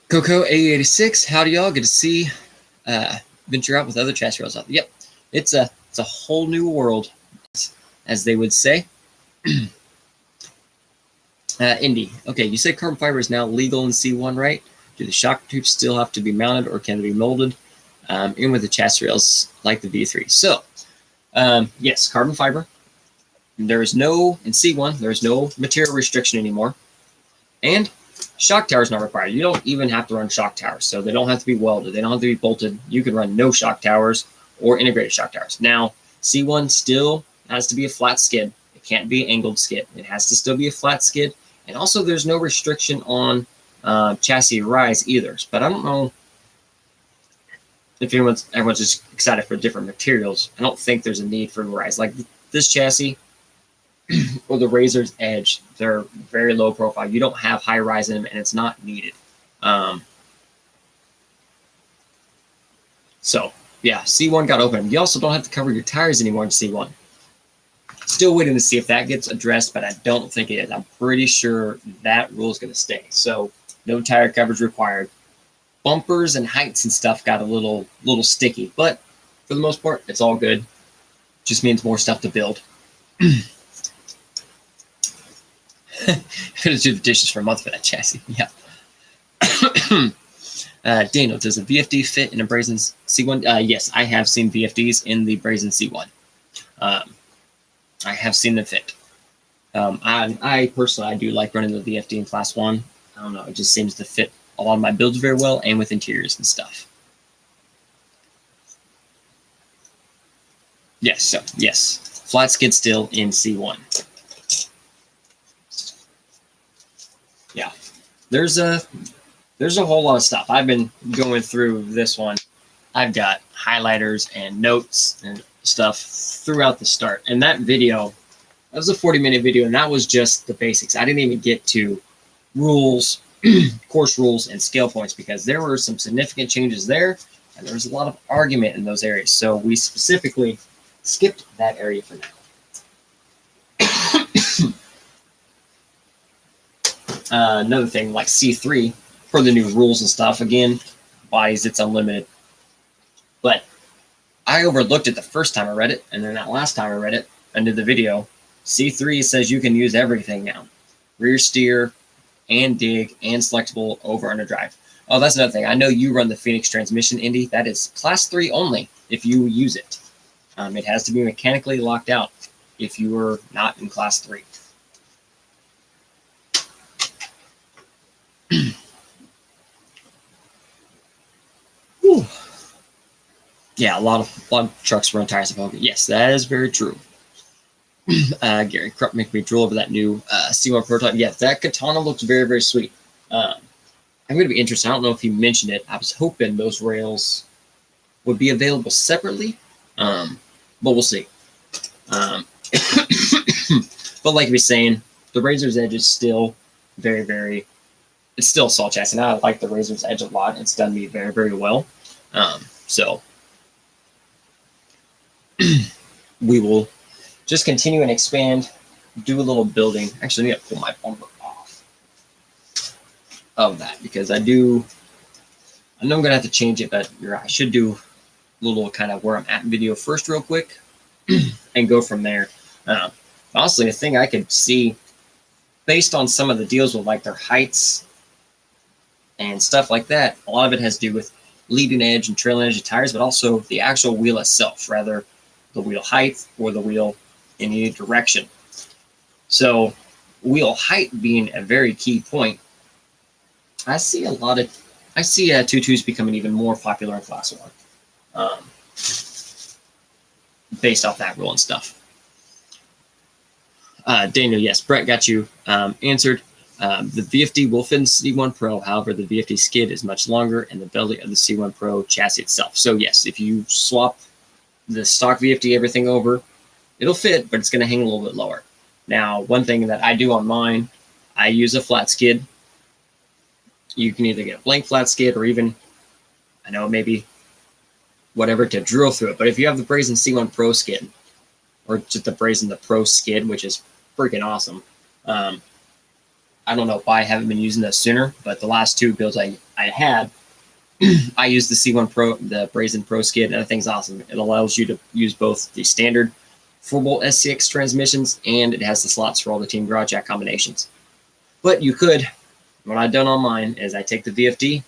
Coco A86, howdy y'all. Good to see. Venture out with other chassis rails out there. Yep, it's a whole new world, as they would say. Indy, okay, you said carbon fiber is now legal in C1, right? Do the shock tubes still have to be mounted, or can they be molded in with the chassis rails like the V3? So, yes, carbon fiber. There is no, in C1, there is no material restriction anymore. And shock tower is not required. You don't even have to run shock towers, so they don't have to be welded. They don't have to be bolted. You can run no shock towers or integrated shock towers. Now, C1 still has to be a flat skid. It can't be an angled skid. It has to still be a flat skid. And also, there's no restriction on chassis rise either. But I don't know if everyone's just excited for different materials. I don't think there's a need for rise. Like this chassis or the Razor's Edge, they're very low profile. You don't have high rise in them, and it's not needed. So, yeah, C1 got open. You also don't have to cover your tires anymore in C1. Still waiting to see if that gets addressed, but I don't think it is. I'm pretty sure that rule is going to stay. So, no tire coverage required. Bumpers and heights and stuff got a little sticky, but for the most part, it's all good. Just means more stuff to build. Gonna do the dishes for a month for that chassis. Yeah. Daniel, does a VFD fit in a Brazen C1? Yes, I have seen VFDs in the Brazen C1. I have seen them fit. I personally, I do like running the VFD in Class 1. I don't know, it just seems to fit a lot of my builds very well, and with interiors and stuff. Yes, so yes, flat skid still in C1. Yeah, there's a whole lot of stuff. I've been going through this one. I've got highlighters and notes and stuff throughout the start. And that video, that was a 40-minute video, and that was just the basics. I didn't even get to rules, course rules, and scale points, because there were some significant changes there, and there was a lot of argument in those areas. So we specifically skipped that area for now. Another thing, like C3, for the new rules and stuff, again, bodies, it's unlimited. But I overlooked it the first time I read it, and then that last time I read it and did the video. C3 says you can use everything now. Rear steer and dig and selectable over under drive. Oh, that's another thing. I know you run the Phoenix transmission, Indy. That is Class 3 only if you use it. It has to be mechanically locked out if you are not in Class 3. Yeah, a lot of trucks run tires of Yes, that is very true. Gary Krupp make me drool over that new C1 prototype. Yeah, that katana looks very, very sweet. I'm going to be interested. I don't know if you mentioned it. I was hoping those rails would be available separately, but we'll see. But like we were saying, the Razor's Edge is still very, very, it's still a solid chassis. And I like the Razor's Edge a lot. It's done me very, very well. So we will just continue and expand, do a little building. Actually, I need to pull my bumper off of that, because I know I'm going to have to change it, but I should do a little kind of where I'm at video first real quick and go from there. Honestly, a thing I could see based on some of the deals with like their heights and stuff like that, a lot of it has to do with leading edge and trailing edge of tires, but also the actual wheel itself, rather the wheel height or the wheel in any direction. So wheel height being a very key point, I see a lot of I see 2.2s becoming even more popular in Class 1 based off that rule and stuff. Daniel, yes, Brett got you answered. The VFD will fit in C1 Pro. However, the VFD skid is much longer and the belly of the C1 Pro chassis itself. So yes, if you swap the stock VFD everything over, it'll fit, but it's going to hang a little bit lower. Now, one thing that I do on mine, I use a flat skid. You can either get a blank flat skid or even, I know maybe whatever to drill through it. But if you have the Brazen C1 Pro skid, or just the Brazen the Pro skid, which is freaking awesome. I don't know why I haven't been using those sooner, but the last two builds I had, I used the C1 Pro, the Brazen Pro skid, and that thing's awesome. It allows you to use both the standard 4-bolt SCX transmissions, and it has the slots for all the Team Garage Jack combinations. But you could, what I've done on mine is I take the VFD,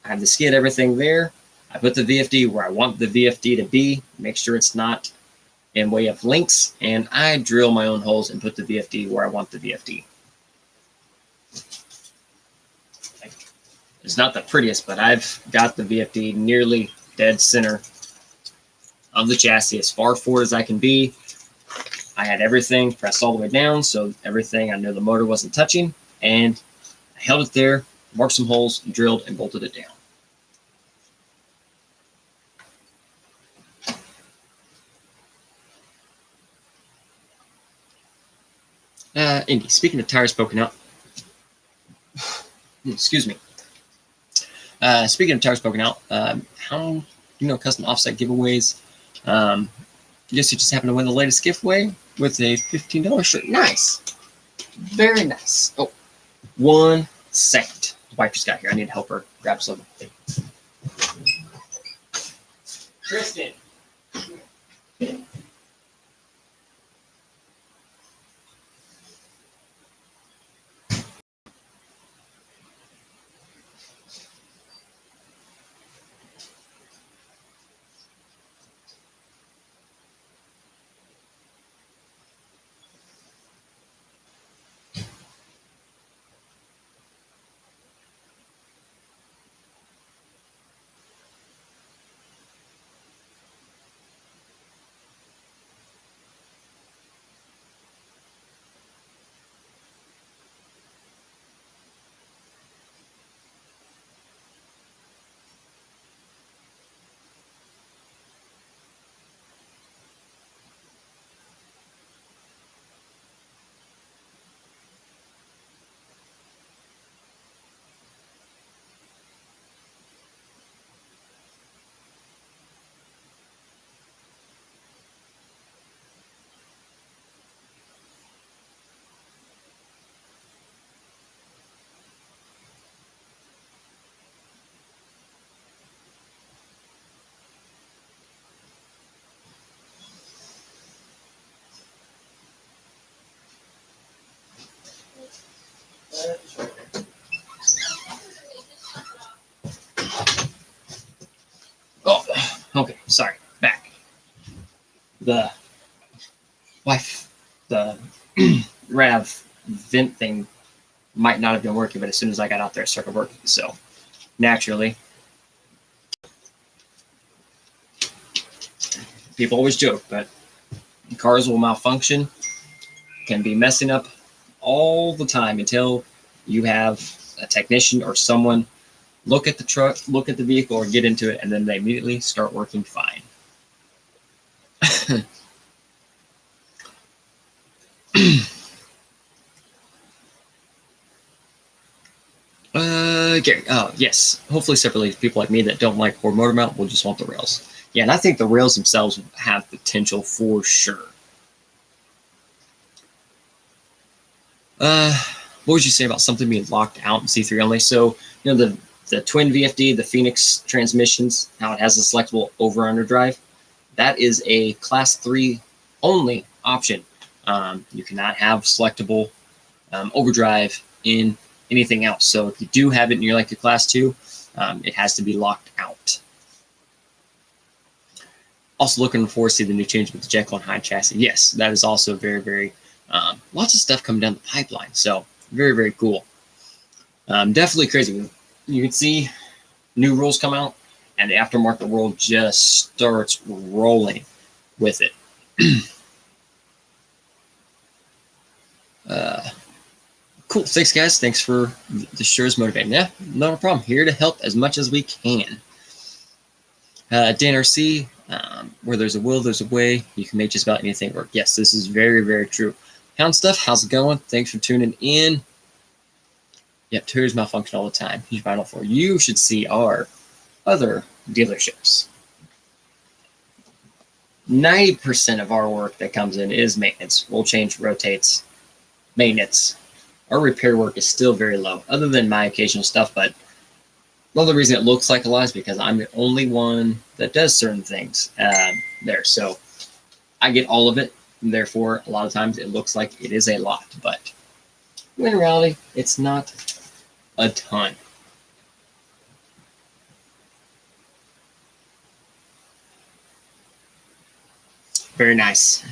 I have the skid, everything there. I put the VFD where I want the VFD to be, make sure it's not in way of links, and I drill my own holes and put the VFD where I want the VFD. It's not the prettiest, but I've got the VFD nearly dead center of the chassis, as far forward as I can be. I had everything pressed all the way down, so everything, I know the motor wasn't touching, and I held it there, marked some holes, drilled, and bolted it down. Indy, speaking of tires poking out, excuse me. Speaking of tires poking out, how custom offset giveaways? I guess you just happen to win the latest giveaway with a $15 shirt. Nice, very nice. Oh, 1 second. The wife just got here. I need to help her grab something. Tristan. Oh, okay, sorry, back. The RAV vent thing might not have been working, but as soon as I got out there, it started working. So naturally, people always joke, but cars will malfunction, can be messing up all the time until you have a technician or someone look at the truck, look at the vehicle, or get into it, and then they immediately start working fine. Gary, yes. Hopefully separately, people like me that don't like core motor mount will just want the rails. Yeah, and I think the rails themselves have potential for sure. What would you say about something being locked out in C3 only? So, the twin VFD, the Phoenix transmissions, how it has a selectable over-under drive, that is a Class 3 only option. You cannot have selectable overdrive in anything else. So if you do have it and you're like a Class 2, it has to be locked out. Also looking forward to see the new change with the Jekyll and Hyde chassis. Yes, that is also very, very, lots of stuff coming down the pipeline. So very, very cool. Definitely crazy. you can see new rules come out, and the aftermarket world just starts rolling with it. Cool. Thanks, guys. Thanks for the show is motivating. Yeah, not a problem. Here to help as much as we can. Dan RC, where there's a will, there's a way. You can make just about anything work. Yes, this is very, very true. Hound Stuff, how's it going? Thanks for tuning in. Yep, Toyoters malfunction all the time. Huge vinyl for you should see our other dealerships. 90% of our work that comes in is maintenance. Oil change, rotates, maintenance. Our repair work is still very low, other than my occasional stuff. But another reason it looks like a lot is because I'm the only one that does certain things there. So I get all of it. And therefore, a lot of times it looks like it is a lot. But in reality, it's not a ton. Very nice.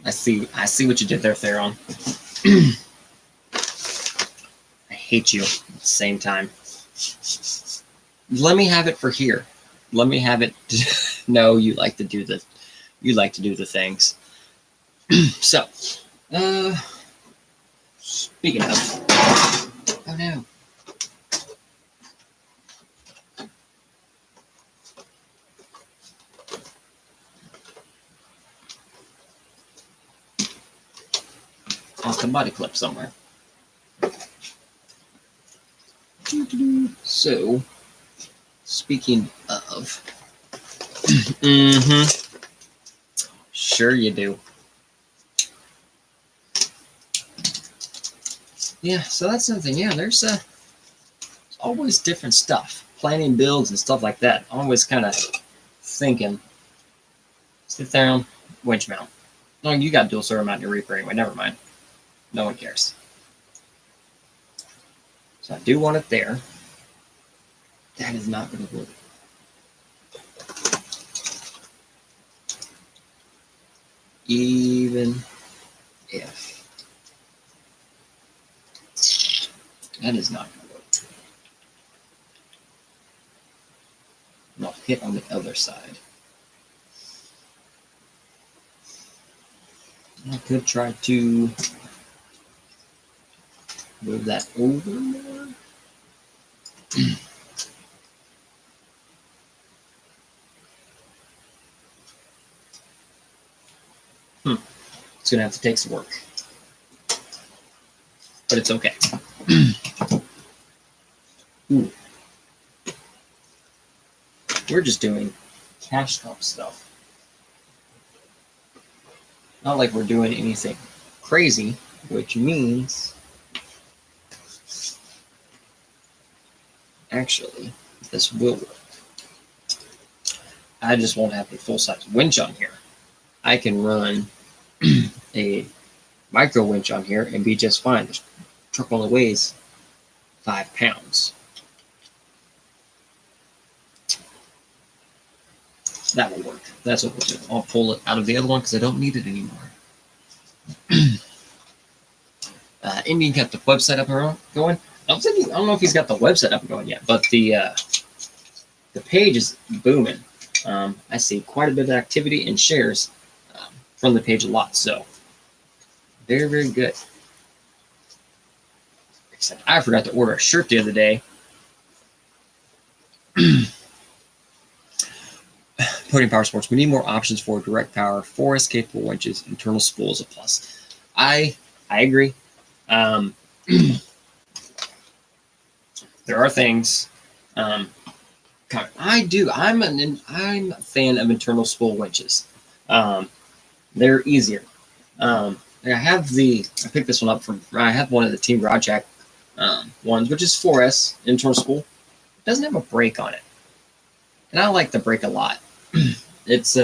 I see what you did there, Theron. I hate you at the same time. Let me have it for here. Let me have it. No, you like to do the things. So, speaking of, oh no. Off the body clip somewhere. So, speaking of, sure you do. Yeah, so that's something. Yeah, there's always different stuff, planning builds and stuff like that. Always kind of thinking, sit down, winch mount. No, you got dual servo mount in your Reaper anyway. Never mind. No one cares. So I do want it there. That is not going to work. Even if that is not going to work. And I'll hit on the other side. I could try to move that over more. It's going to have to take some work. But it's okay. Ooh. We're just doing cash comp stuff. Not like we're doing anything crazy, which means actually this will work. I just won't have a full-size winch on here. I can run a micro winch on here and be just fine. This truck only weighs 5 pounds. That will work. That's what we'll do. I'll pull it out of the other one because I don't need it anymore. Indian kept the website up and going. I don't know if he's got the website up and going yet, but the page is booming. I see quite a bit of activity and shares from the page a lot. So very, very good. Except I forgot to order a shirt the other day. Podium Power Sports. We need more options for direct power, 4S capable winches, internal spool is a plus. I agree. There are things. I'm a fan of internal spool winches. They're easier. I picked this one up I have one of the Team Rajak ones, which is 4S internal spool. It doesn't have a brake on it. And I like the brake a lot. It's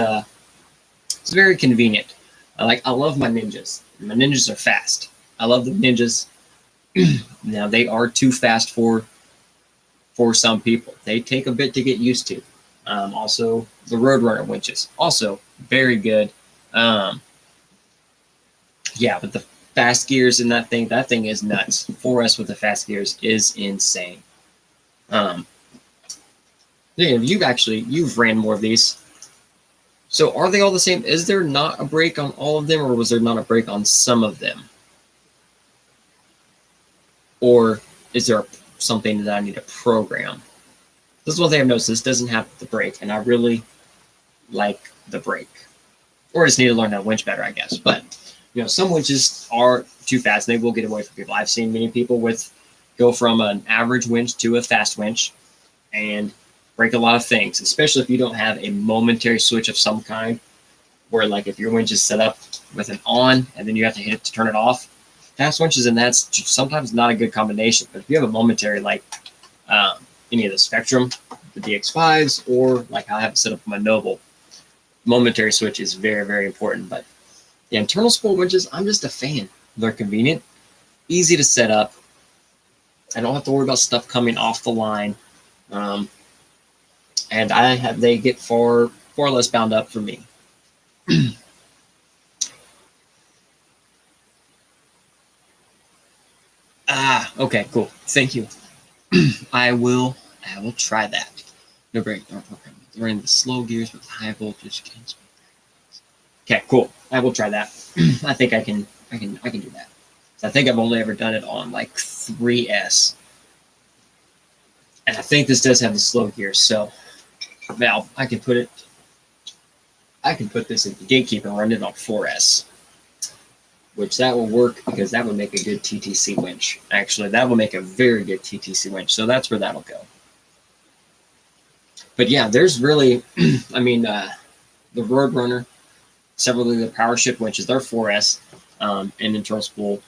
very convenient. I love my Ninjas. My Ninjas are fast. I love the Ninjas. Now they are too fast for some people. They take a bit to get used to. Also, the Roadrunner winches, also very good. Yeah, but the fast gears in that thing is nuts. 4S with the fast gears is insane. Um, you've ran more of these. So are they all the same? Is there not a brake on all of them, or was there not a brake on some of them? Or is there something that I need to program? This is one thing I've noticed. This doesn't have the brake, and I really like the brake. Or I just need to learn how to winch better, I guess. But some winches are too fast, and they will get away from people. I've seen many people go from an average winch to a fast winch and break a lot of things, especially if you don't have a momentary switch of some kind, where like if your winch is set up with an on and then you have to hit it to turn it off. Fast winches, and that's sometimes not a good combination. But if you have a momentary, like any of the Spectrum, the DX5s, or like I have it set up on my Noble, momentary switch is very, very important. But the internal spool winches, I'm just a fan. They're convenient, easy to set up. I don't have to worry about stuff coming off the line. And they get far less bound up for me. Okay, cool. Thank you. I will try that. No brake, no program. Running the slow gears with high voltage. Okay, cool. I will try that. I think I can do that. So I think I've only ever done it on like 3S. And I think this does have the slow gears, so now I can put this in the gatekeeper and run it on 4S. Which that will work because that would make a good TTC winch. Actually, that will make a very good TTC winch. So that's where that'll go. But yeah, there's really, I mean, the Roadrunner, several of the Power Ship winches, they're 4S and internal spool.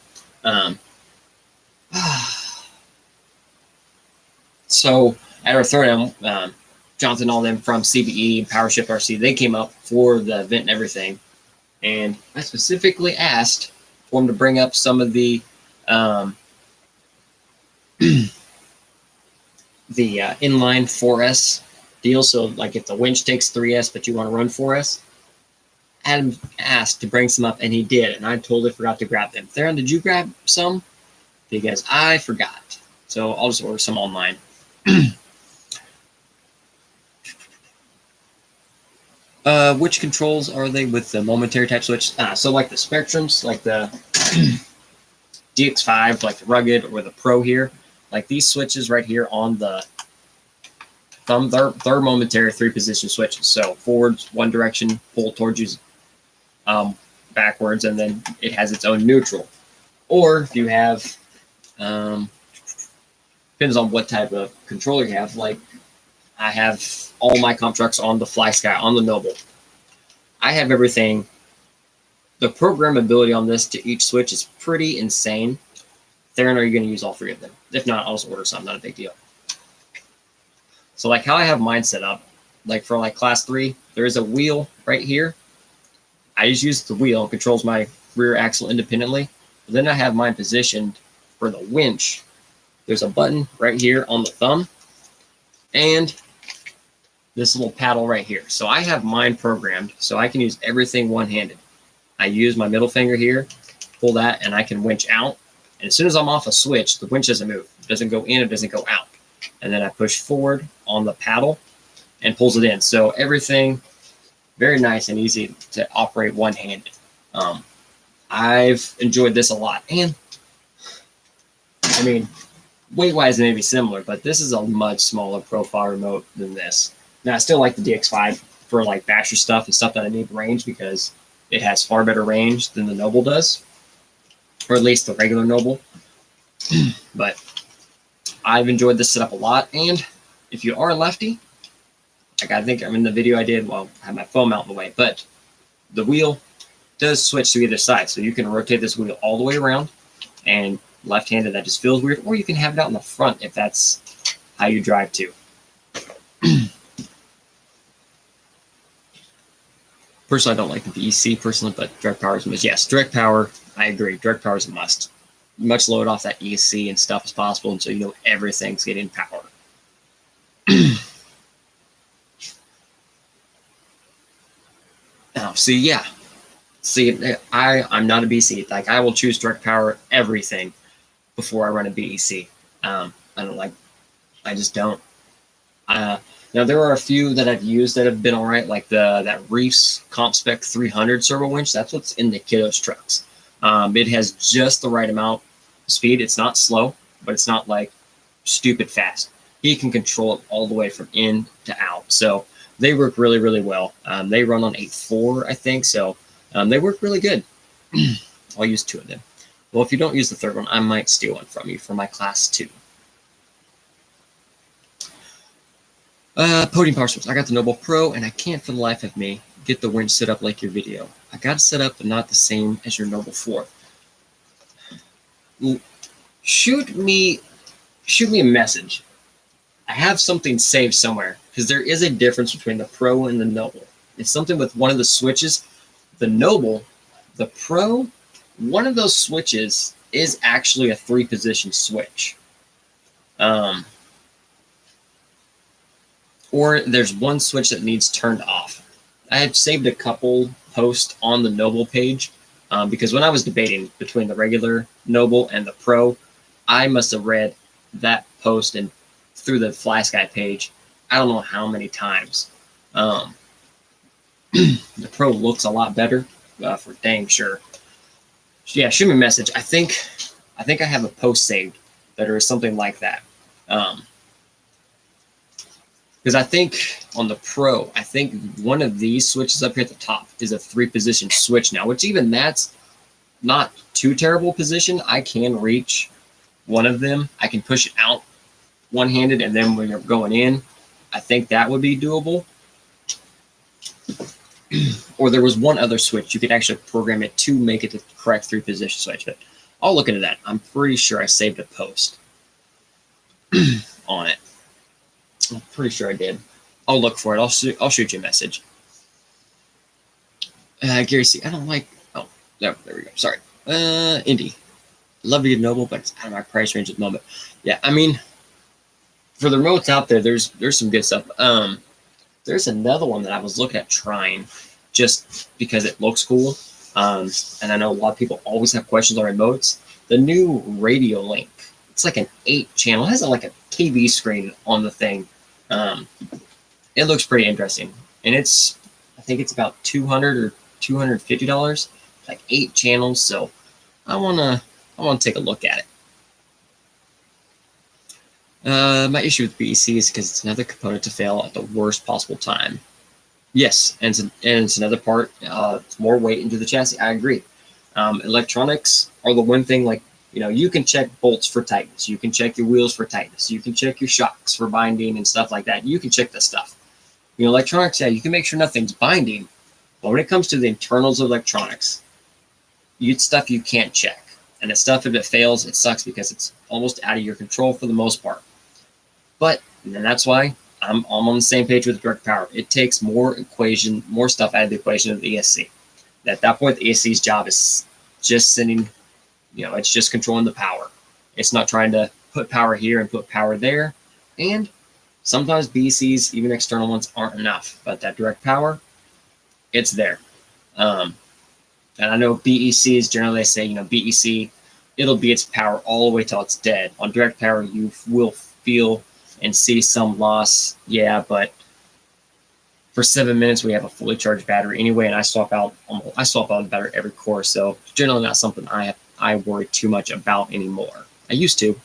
So at our third Jonathan, all them from CBE, Power Ship RC, they came up for the event and everything. And I specifically asked for them to bring up some of the inline 4S deal. So like if the winch takes 3S, but you want to run 4S, Adam asked to bring some up, and he did. And I totally forgot to grab them. Theron, did you grab some? Because I forgot. So I'll just order some online. Which controls are they with the momentary type switch? So like the Spectrums, like the DX5, like the Rugged or the Pro here, like these switches right here on the thumb, they're momentary 3-position switches. So forwards, one direction, pull towards you, backwards, and then it has its own neutral. Or if you have, depends on what type of controller you have. Like I have all my comp trucks on the FlySky, on the Noble. I have everything. The programmability on this to each switch is pretty insane. Theron, are you going to use all 3 of them? If not, I'll just order some. Not a big deal. So like how I have mine set up, like for like class 3, there is a wheel right here. I just use the wheel. It controls my rear axle independently. But then I have mine positioned for the winch. There's a button right here on the thumb. And this little paddle right here. So I have mine programmed so I can use everything one-handed. I use my middle finger here, pull that, and I can winch out. And as soon as I'm off a switch, the winch doesn't move. It doesn't go in, it doesn't go out. And then I push forward on the paddle and pulls it in. So everything very nice and easy to operate one-handed. I've enjoyed this a lot. And I mean, weight-wise it may be similar, but this is a much smaller profile remote than this. Now, I still like the DX5 for like basher stuff and stuff that I need range because it has far better range than the Noble does, or at least the regular Noble. But I've enjoyed this setup a lot. And if you are a lefty, like I think I'm in the video I did, well, I have my phone out in the way, but the wheel does switch to either side. So you can rotate this wheel all the way around, and left-handed, that just feels weird. Or you can have it out in the front if that's how you drive too. Personally, I don't like the BEC personally, but direct power is a must. Yes, direct power, I agree. Direct power is a must. Much load off that ESC and stuff as possible, and so you know everything's getting power. Now, see, yeah. See, I'm not a BC. Like, I will choose direct power everything before I run a BEC. I don't like I just don't. Uh, Now there are a few that I've used that have been all right, like that Reefs Comp Spec 300 servo winch. That's what's in the kiddos trucks. It has just the right amount of speed. It's not slow, but it's not like stupid fast. He can control it all the way from in to out. So they work really, really well. They run on 8.4, I think. So they work really good. I'll use 2 of them. Well, if you don't use the third one, I might steal one from you for my class 2. Podium power source. I got the Noble Pro, and I can't for the life of me get the winch set up like your video. I got it set up, but not the same as your Noble 4. Shoot me a message. I have something saved somewhere, because there is a difference between the Pro and the Noble. It's something with one of the switches. The Noble, the Pro, one of those switches is actually a 3-position switch. Or there's one switch that needs turned off. I had saved a couple posts on the Noble page because when I was debating between the regular Noble and the Pro, I must have read that post and through the Fly Sky page, I don't know how many times. The Pro looks a lot better for dang sure. Yeah, shoot me a message. I think I have a post saved that is something like that. Because I think on the Pro, I think one of these switches up here at the top is a 3-position switch now, which even that's not too terrible position. I can reach one of them. I can push it out one-handed, and then when you're going in, I think that would be doable. Or there was one other switch. You could actually program it to make it the correct 3-position switch. But I'll look into that. I'm pretty sure I saved a post on it. I'm pretty sure I did. I'll look for it. I'll shoot you a message. Gary C. I don't like. Oh, there we go. Sorry. Indy. Love to get Noble, but it's out of my price range at the moment. Yeah, I mean, for the remotes out there, there's some good stuff. There's another one that I was looking at trying, just because it looks cool. And I know a lot of people always have questions on remotes. The new Radio Link. It's like an 8-channel. It has like a TV screen on the thing. It looks pretty interesting, and I think it's about $200 or $250, like 8 channels. So I wanna take a look at it. My issue with BEC is because it's another component to fail at the worst possible time. Yes, and it's another part. It's more weight into the chassis. I agree. Electronics are the one thing, like, you can check bolts for tightness. You can check your wheels for tightness. You can check your shocks for binding and stuff like that. You can check this stuff. Electronics, yeah, you can make sure nothing's binding. But when it comes to the internals of electronics, it's stuff you can't check. And it's stuff, if it fails, it sucks because it's almost out of your control for the most part. But, and that's why I'm on the same page with direct power. It takes more stuff out of the equation of the ESC. At that point, the ESC's job is just sending, it's just controlling the power. It's not trying to put power here and put power there. And sometimes BECs, even external ones, aren't enough. But that direct power, it's there. And I know BECs, generally they say, BEC, it'll be its power all the way till it's dead. On direct power, you will feel and see some loss. Yeah, but for 7 minutes, we have a fully charged battery anyway, and I swap out the battery every course. So it's generally not something I worry too much about anymore. I used to,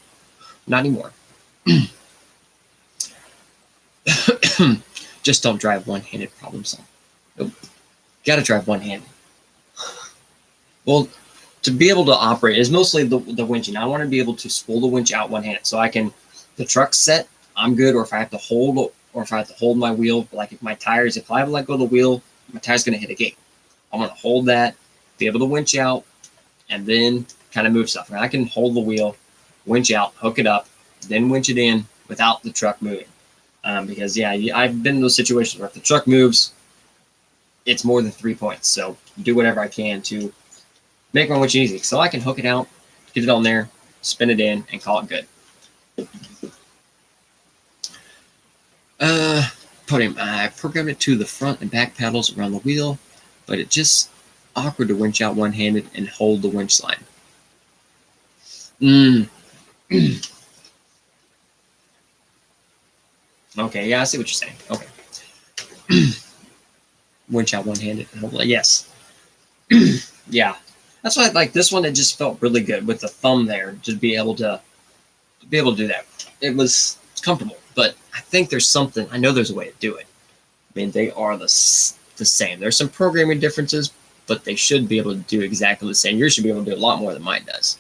not anymore. Just don't drive one-handed, problem solved. Nope. Got to drive one-handed. Well, to be able to operate is mostly the winching. I want to be able to spool the winch out one-handed, so I can, the truck's set, I'm good. Or if I have to hold my wheel, like if I let go of the wheel, my tire's going to hit a gate. I want to hold that, be able to winch out, and then kind of move stuff. And I can hold the wheel, winch out, hook it up, then winch it in without the truck moving. Because, yeah, I've been in those situations where if the truck moves, it's more than 3 points. So do whatever I can to make my winch easy. So I can hook it out, get it on there, spin it in, and call it good. Podium. I programmed it to the front and back paddles around the wheel, but it's just awkward to winch out one-handed and hold the winch line. Okay, yeah, I see what you're saying. Okay. Winch out one-handed. Yes. Yeah. That's why I like this one. It just felt really good with the thumb there to be able to do that. It was comfortable, but I think there's something. I know there's a way to do it. I mean, they are the same. There's some programming differences, but they should be able to do exactly the same. Yours should be able to do a lot more than mine does.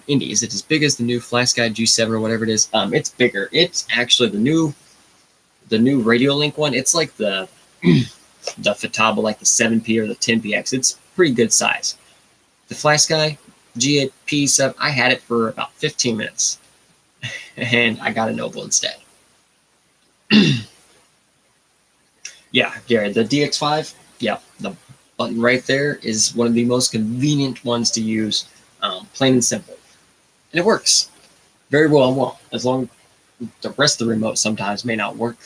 Indy, is it as big as the new FlashGuide G7 or whatever it is? It's bigger. It's actually the new RadioLink one. It's like the Futaba, like the 7P or the 10PX. It's pretty good size. The FlashGuide G8P7, I had it for about 15 minutes, and I got a Noble instead. Yeah, Gary, the DX5, yeah, the button right there is one of the most convenient ones to use, plain and simple. And it works very well, as long as the rest of the remote sometimes may not work.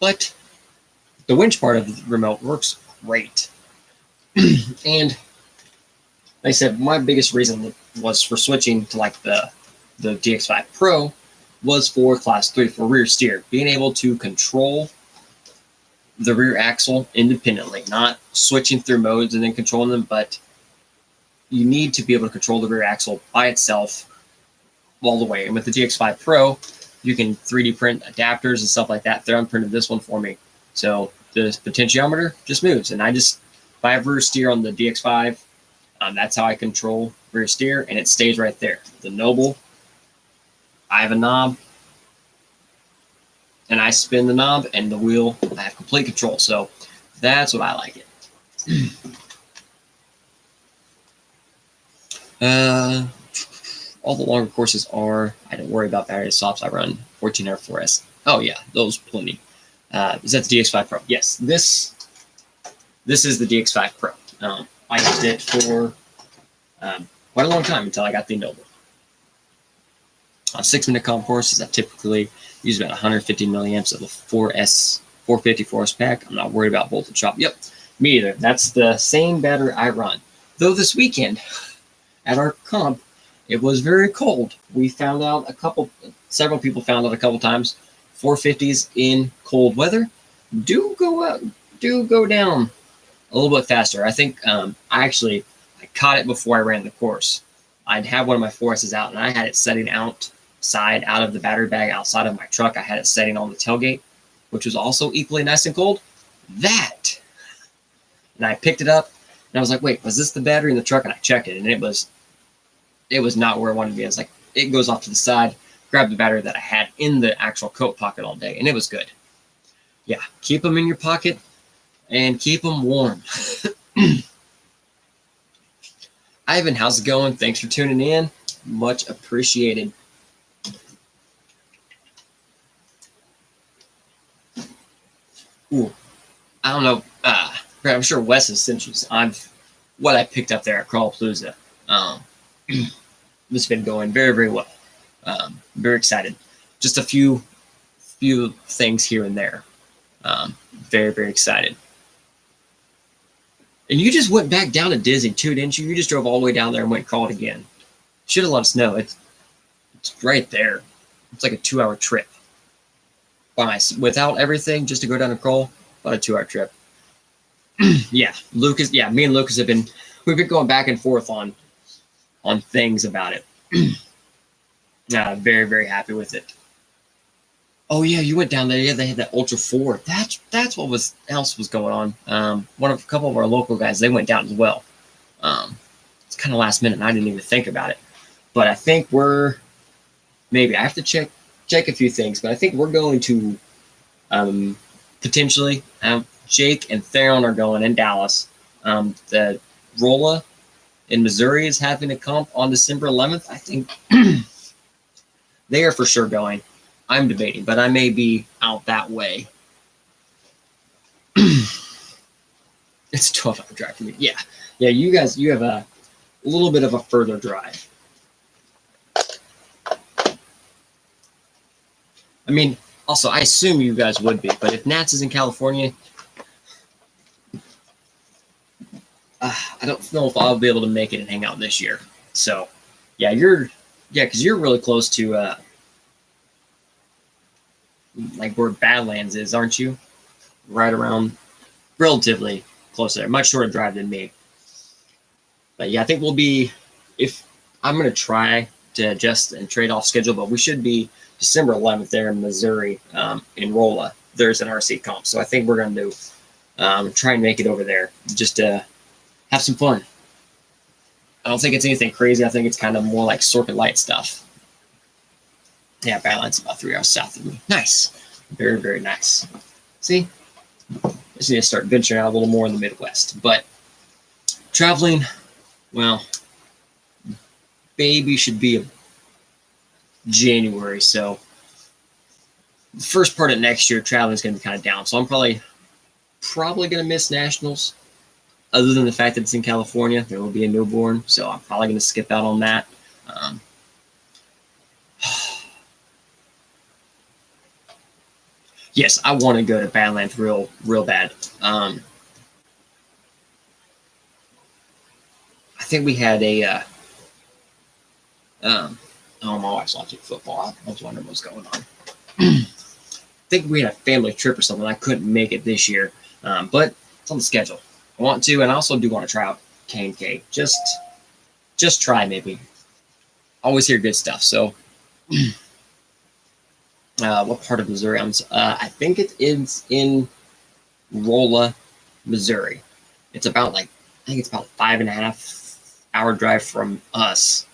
But the winch part of the remote works great. And like I said, my biggest reason was for switching to like the DX5 Pro was for Class 3, for rear steer. Being able to control the rear axle independently, not switching through modes and then controlling them, but you need to be able to control the rear axle by itself all the way. And with the DX5 Pro, you can 3D print adapters and stuff like that. They're unprinted this one for me. So the potentiometer just moves. And if I have rear steer on the DX5, that's how I control rear steer, and it stays right there. The Noble, I have a knob, and I spin the knob, and the wheel, I have complete control. So that's what I like it. All the longer courses I don't worry about battery swaps. I run 14R 4S. Oh yeah, those plenty. Is that the DX5 Pro? Yes, this is the DX5 Pro. I used it for quite a long time until I got the Noble. On 6-minute comp courses, I typically use about 150 milliamps of a 450 force pack. I'm not worried about voltage drop. Yep, me either. That's the same battery I run. Though this weekend at our comp, it was very cold. We found out several people found out a couple times, 450s in cold weather do go down a little bit faster. I think I caught it before I ran the course. I'd have one of my 4S's out, and I had it setting outside out of the battery bag outside of my truck. I had it setting on the tailgate, which was also equally nice and cold. And I picked it up, and I was like, wait, was this the battery in the truck? And I checked it, and it was not where it wanted to be. I was like, it goes off to the side, grab the battery that I had in the actual coat pocket all day, and it was good. Yeah, keep them in your pocket and keep them warm. Ivan, how's it going? Thanks for tuning in. Much appreciated. Ooh, I don't know. I'm sure Wes has sent you what I picked up there at Crawlapalooza. This has been going very, very well. Very excited. Just a few things here and there. Very, very excited. And you just went back down to Disney too, didn't you? You just drove all the way down there and went and crawled again. Should have let us know. It's right there. It's like a 2-hour trip. Without everything, just to go down and crawl, about a 2-hour trip. Yeah, Lucas. Yeah, me and Lucas we've been going back and forth on things about it. Very, very happy with it. Oh yeah, you went down there. Yeah, they had that Ultra 4. That's what else was going on. A couple of our local guys, they went down as well. It's kind of last minute, and I didn't even think about it. But I think I have to check a few things, but I think we're going to potentially Jake and Theron are going in Dallas. The Rolla in Missouri is having a comp on December 11th. I think they are for sure going. I'm debating, but I may be out that way. It's a 12-hour drive for me. Yeah. You guys, you have a little bit of a further drive. I mean, also, I assume you guys would be, but if Nats is in California, I don't know if I'll be able to make it and hang out this year. So, because you're really close to like where Badlands is, aren't you? Right around, relatively close there. Much shorter drive than me. But yeah, I think we'll be, if I'm going to try to adjust and trade off schedule, but we should be December 11th there in Missouri, in Rolla. There's an RC comp. So I think we're going to try and make it over there just to have some fun. I don't think it's anything crazy. I think it's kind of more like circuit light stuff. Yeah, Badlands about 3 hours south of me. Nice. Very, very nice. See? I just need to start venturing out a little more in the Midwest. But traveling, well, baby should be January. So the first part of next year, traveling is going to be kind of down. So I'm probably going to miss nationals. Other than the fact that it's in California, there will be a newborn. So I'm probably going to skip out on that. Yes, I want to go to Badlands real bad. I think we had a. Oh, my wife's watching football. I was wondering what's going on. I think we had a family trip or something. I couldn't make it this year, but it's on the schedule. I want to, and I also do want to try out K&K. Just try maybe. Always hear good stuff. So. What part of Missouri? I think it is in Rolla, Missouri. It's about I think it's about a 5.5 hour drive from us.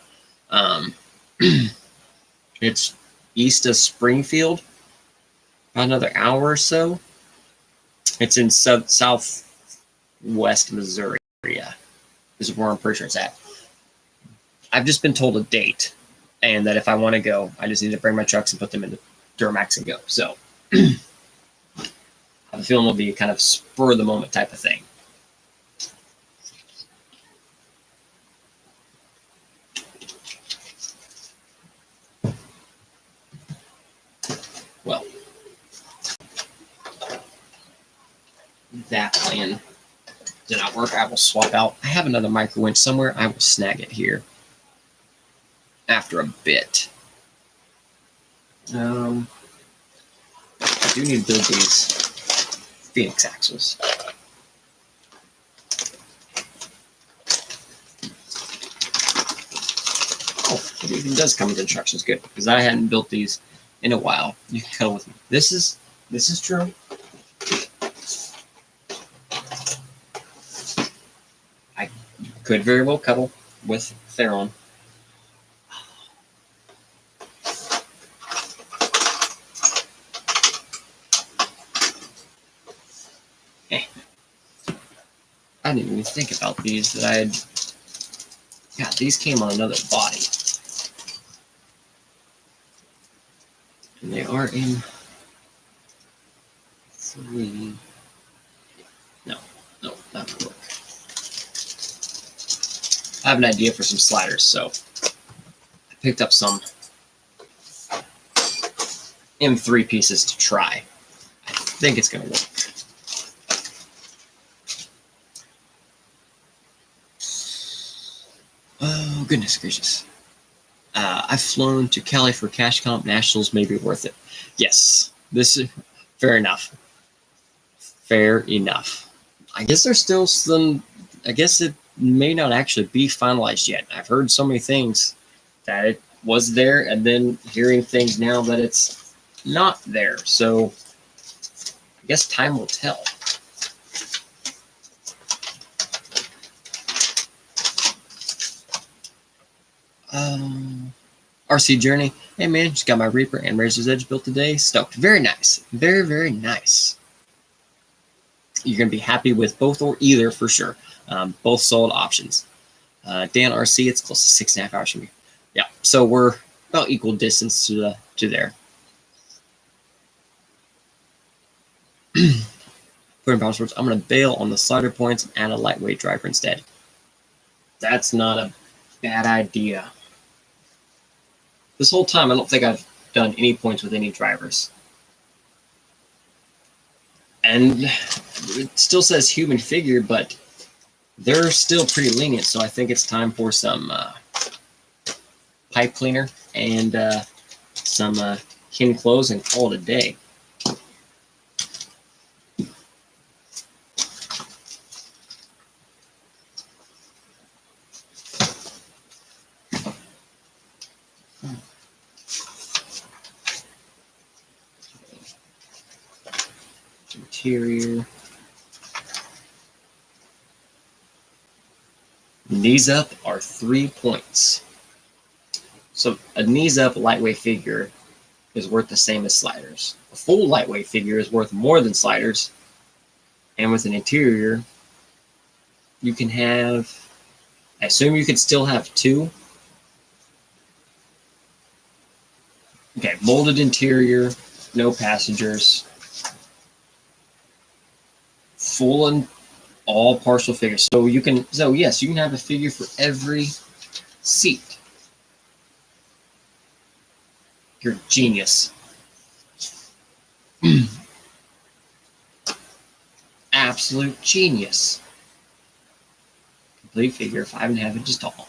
It's east of Springfield, about another hour or so. It's in southwest Missouri area. This is where I'm pretty sure it's at. I've just been told a date, and that if I want to go, I just need to bring my trucks and put them in the Duramax and go. So I have a feeling it'll be a kind of spur of the moment type of thing. Well, that plan did not work. I will swap out. I have another micro winch somewhere. I will snag it here after a bit. I do need to build these Phoenix axles. Oh, it even does come with instructions. Good, because I hadn't built these in a while. You can cuddle with me. This is true. I could very well cuddle with Theron. I didn't even think about these, that I had. God, these came on another body. And they are in 3. No, not gonna work. I have an idea for some sliders, so I picked up some M3 pieces to try. I think it's gonna work. Oh, goodness gracious. I've flown to Cali for cash comp. Nationals may be worth it. Yes, this is fair enough. Fair enough. I guess there's still some, I guess it may not actually be finalized yet. I've heard so many things that it was there, and then hearing things now that it's not there. So I guess time will tell. RC Journey. Hey man, just got my Reaper and Razor's Edge built today. Stoked. Very nice. Very, very nice. You're going to be happy with both or either for sure. Both solid options. Dan RC, it's close to 6.5 hours from me. Yeah, so we're about equal distance to there. Put in power sports. I'm going to bail on the slider points and add a lightweight driver instead. That's not a bad idea. This whole time, I don't think I've done any points with any drivers. And it still says human figure, but they're still pretty lenient, so I think it's time for some pipe cleaner and some kin clothes and call it a day. Interior. Knees up are 3 points. So a knees up lightweight figure is worth the same as sliders. A full lightweight figure is worth more than sliders. And with an interior, you can have, I assume you could still have 2. Okay, molded interior, no passengers, full and all partial figures. So yes, you can have a figure for every seat. You're a genius. Absolute genius. Complete figure, 5.5 inches tall.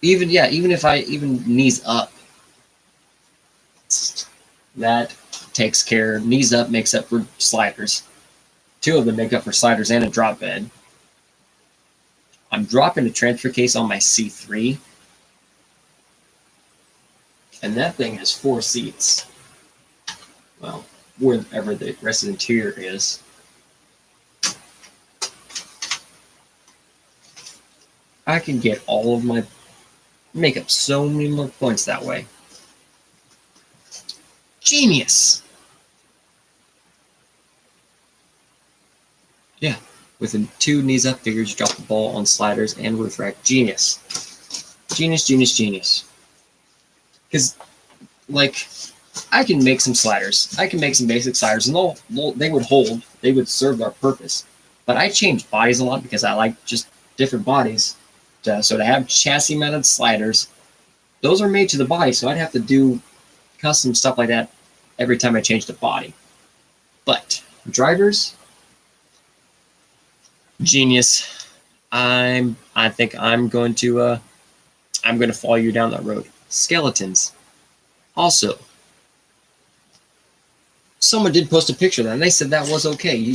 Even if I knees up, that takes care. Knees up makes up for sliders. 2 of them make up for sliders and a drop bed. I'm dropping a transfer case on my C3. And that thing has 4 seats. Well, wherever the rest of the interior is. I can get all of my, make up so many more points that way. Genius! Yeah, with the 2 knees up figures, drop the ball on sliders and roof rack. Genius. Genius, genius, genius. Because, like, I can make some sliders. I can make some basic sliders, and they would hold. They would serve their purpose. But I change bodies a lot because I like just different bodies. So to have chassis-mounted sliders, those are made to the body, so I'd have to do custom stuff like that every time I change the body. But drivers, genius. I think I'm going to follow you down that road. Skeletons. Also, someone did post a picture of that, and they said that was okay.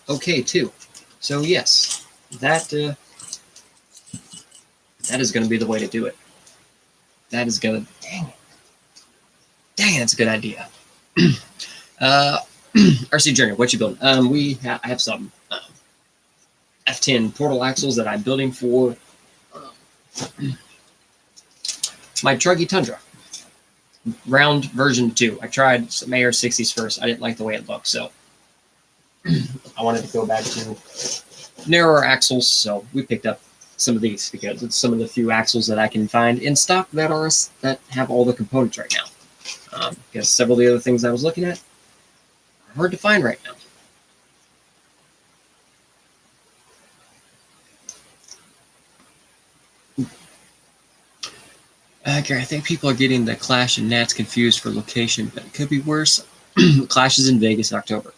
Okay, too. So, yes, that is going to be the way to do it. That is going to... Dang, that's a good idea. RC Journey, what you building? I have some F10 portal axles that I'm building for my Truggy Tundra. Round version 2. I tried some AR60s first. I didn't like the way it looked, so I wanted to go back to narrower axles, so we picked up some of these because it's some of the few axles that I can find in stock that have all the components right now. Because several of the other things I was looking at are hard to find right now. Gary, I think people are getting the Clash and Nats confused for location, but it could be worse. Clash is in Vegas in October.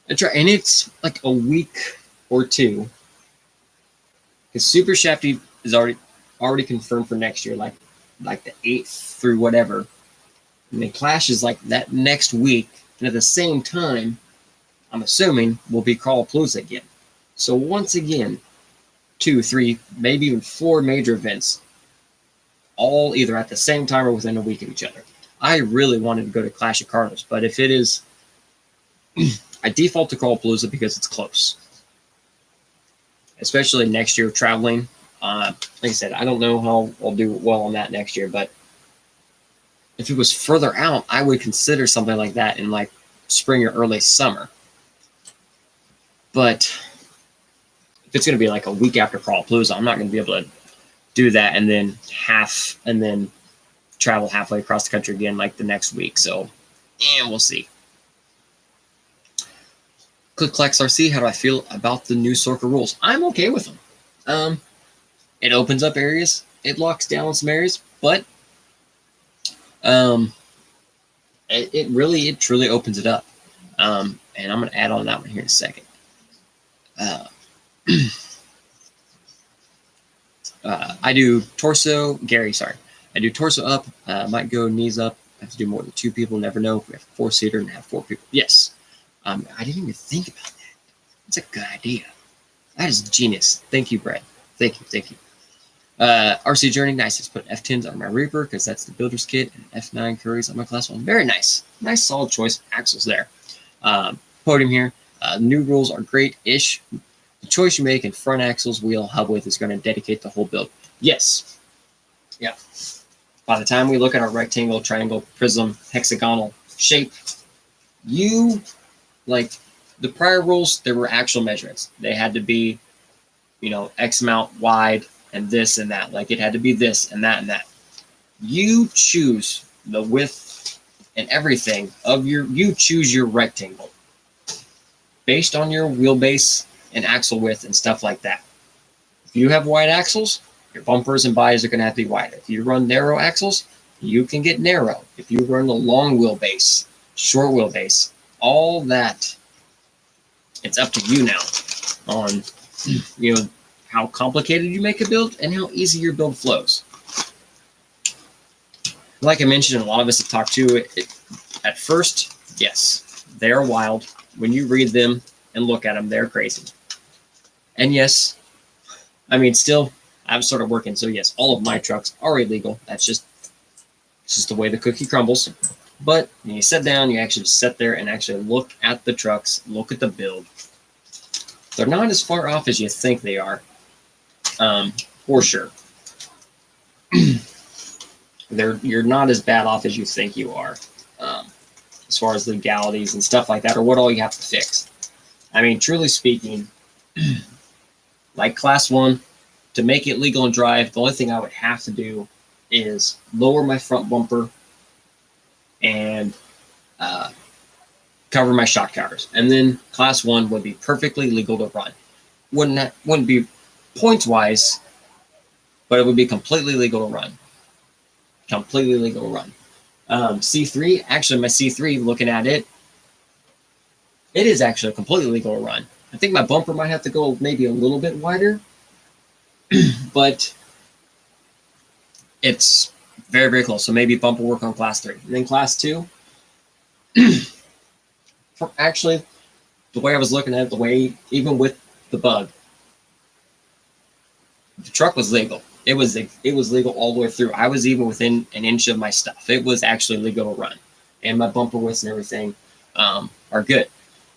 And it's like a week or 2. Because Super Shafty is already confirmed for next year, like the 8th through whatever. And the Clash is like that next week. And at the same time, I'm assuming, will be Crawlapalooza again. So once again, 2, 3, maybe even 4 major events, all either at the same time or within a week of each other. I really wanted to go to Clash of Carlos, but if it is, I default to Crawlapalooza because it's close. Especially next year traveling. Like I said, I don't know how I'll do well on that next year, but if it was further out, I would consider something like that in like spring or early summer. But if it's going to be like a week after Crawlapalooza, I'm not going to be able to do that and then travel halfway across the country again like the next week. So, we'll see. ClickClex RC, how do I feel about the new Sorka rules? I'm okay with them. It opens up areas. It locks down some areas, but it truly opens it up. And I'm going to add on that one here in a second. I do torso, I do torso up, might go knees up. I have to do more than 2 people, never know. We have a 4-seater and have 4 people. Yes. I didn't even think about that. That's a good idea. That is genius. Thank you, Brad. Thank you. RC Journey, nice. Just put F10s on my Reaper because that's the builder's kit, and F9 Curries on my Class 1. Very nice. Nice, solid choice of axles there. Podium here. New rules are great-ish. The choice you make in front axles, wheel, hub width is going to dedicate the whole build. Yes. Yeah. By the time we look at our rectangle, triangle, prism, hexagonal shape, like the prior rules, there were actual measurements. They had to be, X amount wide and this and that. Like it had to be this and that and that. You choose the width and everything you choose your rectangle based on your wheelbase and axle width and stuff like that. If you have wide axles, your bumpers and bodies are going to have to be wider. If you run narrow axles, you can get narrow. If you run a long wheelbase, short wheelbase, all that, it's up to you now on, how complicated you make a build and how easy your build flows. Like I mentioned, and a lot of us have talked to it, at first, yes, they're wild. When you read them and look at them, they're crazy. And yes, still, I've started working, so yes, all of my trucks are illegal. It's just the way the cookie crumbles. But when you sit down, you actually sit there and actually look at the trucks, look at the build. They're not as far off as you think they are, for sure. You're not as bad off as you think you are, as far as legalities and stuff like that, or what all you have to fix. Truly speaking, like Class 1, to make it legal and drive, the only thing I would have to do is lower my front bumper and cover my shock towers. And then Class 1 would be perfectly legal to run. Wouldn't be points-wise, but it would be completely legal to run. Completely legal to run. C3, actually my C3, looking at it, it is actually completely legal to run. I think my bumper might have to go maybe a little bit wider, but it's very, very close. So maybe bumper work on Class 3. And then Class 2, actually, the way I was looking at it, even with the bug, the truck was legal. It was legal all the way through. I was even within an inch of my stuff. It was actually legal to run. And my bumper widths and everything are good.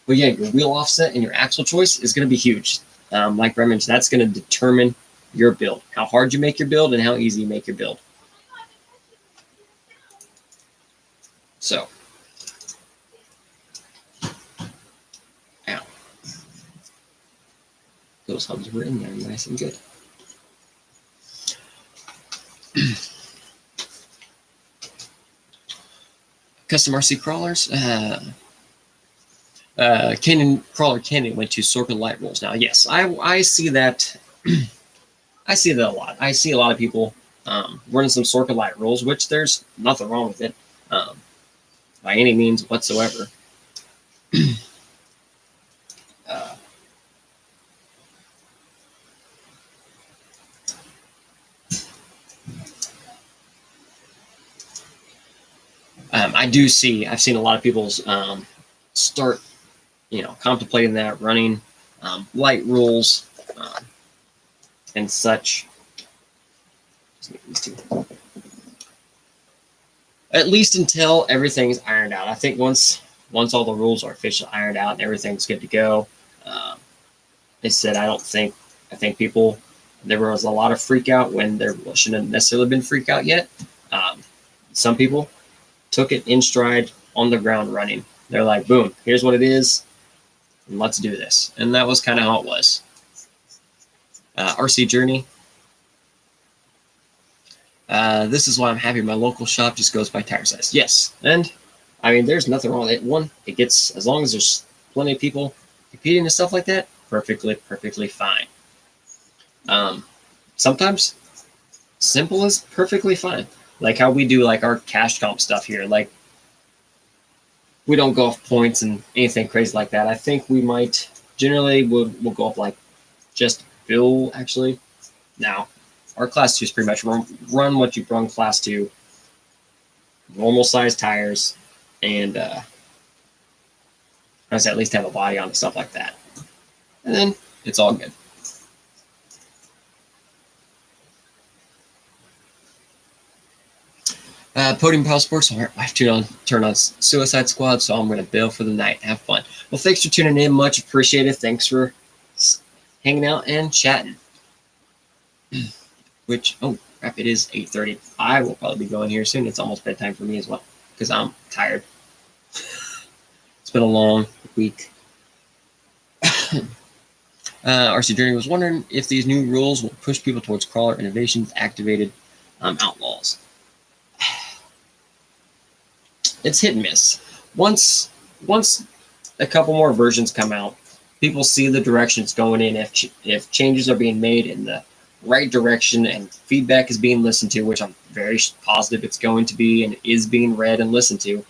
But yeah, your wheel offset and your axle choice is going to be huge. Like I mentioned, that's going to determine your build, how hard you make your build and how easy you make your build. So, ow. Those hubs were in there nice and good. Custom RC crawlers. Crawler Canyon went to Circle Light Rolls. Now, yes, I see that. I see that a lot. I see a lot of people running some Circle Light Rolls, which there's nothing wrong with it by any means whatsoever. I've seen a lot of people start, contemplating that, running light rules and such. At least until everything's ironed out. I think once all the rules are officially ironed out and everything's good to go, they said I think people, there was a lot of freak out when there shouldn't have necessarily been freak out yet. Some people took it in stride on the ground running. They're like, boom, here's what it is, and let's do this. And that was kind of how it was. RC Journey. This is why I'm happy my local shop just goes by tire size. Yes, and there's nothing wrong with it. One, it gets, as long as there's plenty of people competing and stuff like that, perfectly fine. Sometimes simple is perfectly fine. Like how we do like our cash comp stuff here. Like we don't go off points and anything crazy like that. I think we might generally we'll go up like just bill actually. Now our Class 2 is pretty much run what you run Class 2, normal size tires, and I at least have a body on and stuff like that. And then it's all good. Podium Pile Sports. I have to turn on Suicide Squad, so I'm going to bail for the night. Have fun. Well, thanks for tuning in. Much appreciated. Thanks for hanging out and chatting. Which, oh crap, it is 8:30. I will probably be going here soon. It's almost bedtime for me as well because I'm tired. It's been a long week. RC Journey was wondering if these new rules will push people towards crawler innovations activated outlaws. It's hit and miss. Once a couple more versions come out, people see the direction it's going in. If changes are being made in the right direction and feedback is being listened to, which I'm very positive it's going to be and is being read and listened to,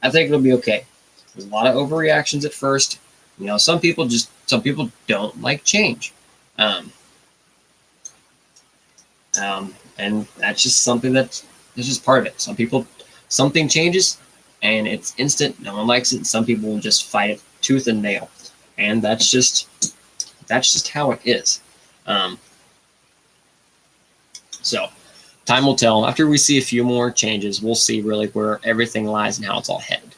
I think it'll be okay. There's a lot of overreactions at first. You know, some people don't like change. And that's just something that's just part of it. Something changes and it's instant. No one likes it. Some people will just fight it tooth and nail. And that's just how it is. So time will tell. After we see a few more changes, we'll see really where everything lies and how it's all headed.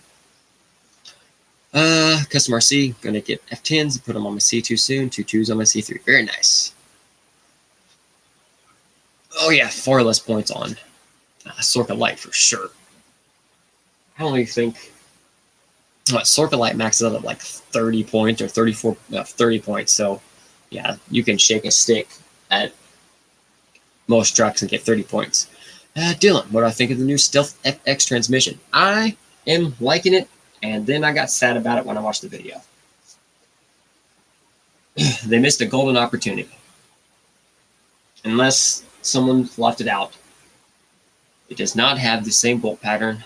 Custom RC, gonna get F10s and put them on my C2 soon. 2.2s on my C3. Very nice. Oh yeah, 4 less points on Sorka Light for sure. I only think Sorka Light maxes out at like 30 points or 30 points. So yeah, you can shake a stick at most trucks and get 30 points. Dylan, what do I think of the new Stealth FX transmission? I am liking it, and then I got sad about it when I watched the video. They missed a golden opportunity. Unless someone left it out. It does not have the same bolt pattern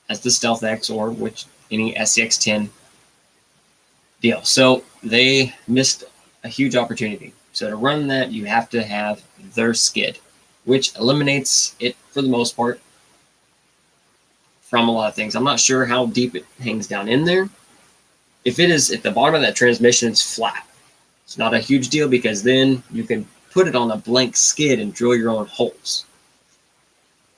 as the Stealth X or which any SCX10 deal. So they missed a huge opportunity. So to run that, you have to have their skid, which eliminates it for the most part from a lot of things. I'm not sure how deep it hangs down in there. If the bottom of that transmission is flat, it's not a huge deal because then you can put it on a blank skid and drill your own holes.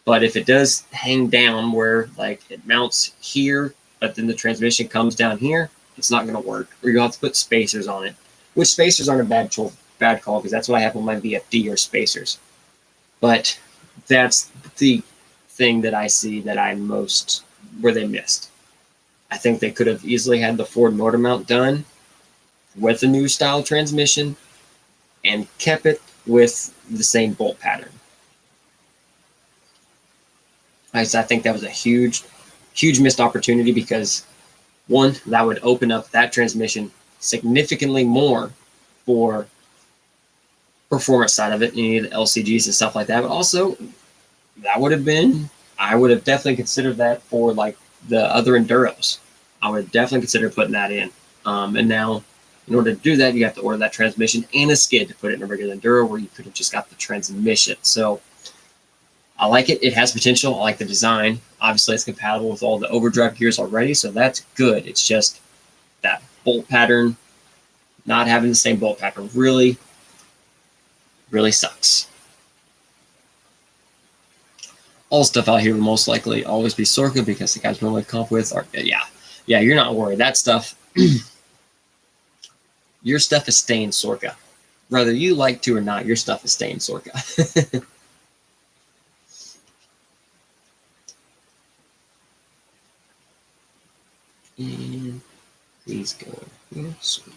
But if it does hang down where like it mounts here, but then the transmission comes down here, it's not going to work. Or you'll have to put spacers on it, which spacers aren't a bad call because that's what I have on my VFD or spacers. But that's the thing that I see that where they missed. I think they could have easily had the Ford motor mount done with a new style transmission and kept it with the same bolt pattern. I think that was a huge missed opportunity because one, that would open up that transmission significantly more for performance side of it. You need LCGs and stuff like that, but also I would have definitely considered that for like the other Enduros. I would definitely consider putting that in. And now in order to do that, you have to order that transmission and a skid to put it in a regular Enduro where you could have just got the transmission. So I like it. It has potential. I like the design. Obviously, it's compatible with all the overdrive gears already, so that's good. It's just that bolt pattern, not having the same bolt pattern really, really sucks. All stuff out here will most likely always be Sorka because the guys normally comp with are, yeah, you're not worried. That stuff, your stuff is staying Sorka. Whether you like to or not, your stuff is staying Sorka. And please go here. Sweet.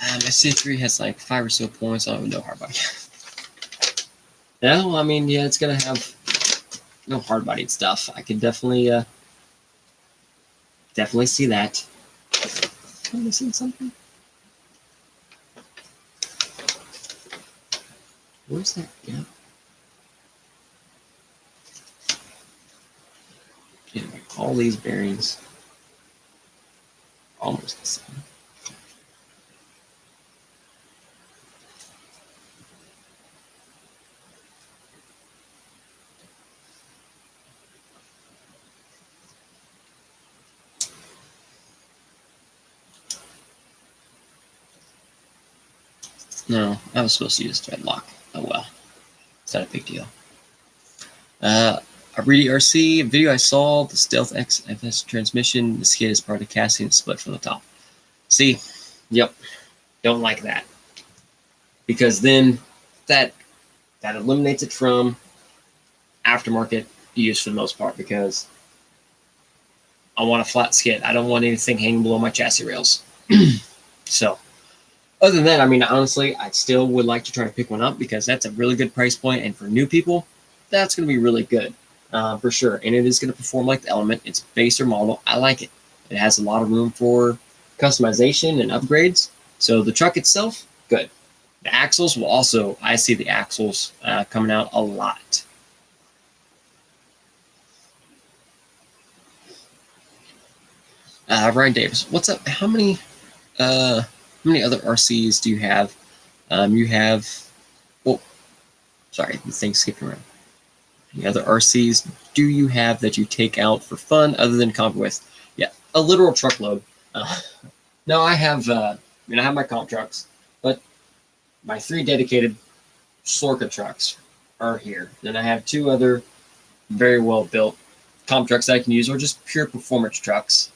My C3 has like 5 or so points. I don't even know hard body. No, I mean, yeah, it's gonna have no hard bodied stuff. I can definitely see that. Am I missing something? Where's that gap? Anyway, all these bearings almost the same. No, I was supposed to use thread lock. Oh well, it's not a big deal. A Reedy RC video I saw, the Stealth X FS transmission, the skid is part of the casting and split from the top. See, yep, don't like that. Because then that eliminates it from aftermarket use for the most part, because I want a flat skid. I don't want anything hanging below my chassis rails. So other than that, I mean, honestly, I still would like to try to pick one up because that's a really good price point. And for new people, that's going to be really good for sure. And it is going to perform like the Element. It's baser model. I like it. It has a lot of room for customization and upgrades. So the truck itself, good. The axles will also, I see the axles coming out a lot. Ryan Davis, what's up? How many other RCs do you have? You have, oh, sorry, the thing's skipping around. Any other RCs do you have that you take out for fun other than comp with? Yeah, a literal truckload. No, I have, I have my comp trucks, but my 3 dedicated Slorca trucks are here. Then I have 2 other very well built comp trucks that I can use, or just pure performance trucks.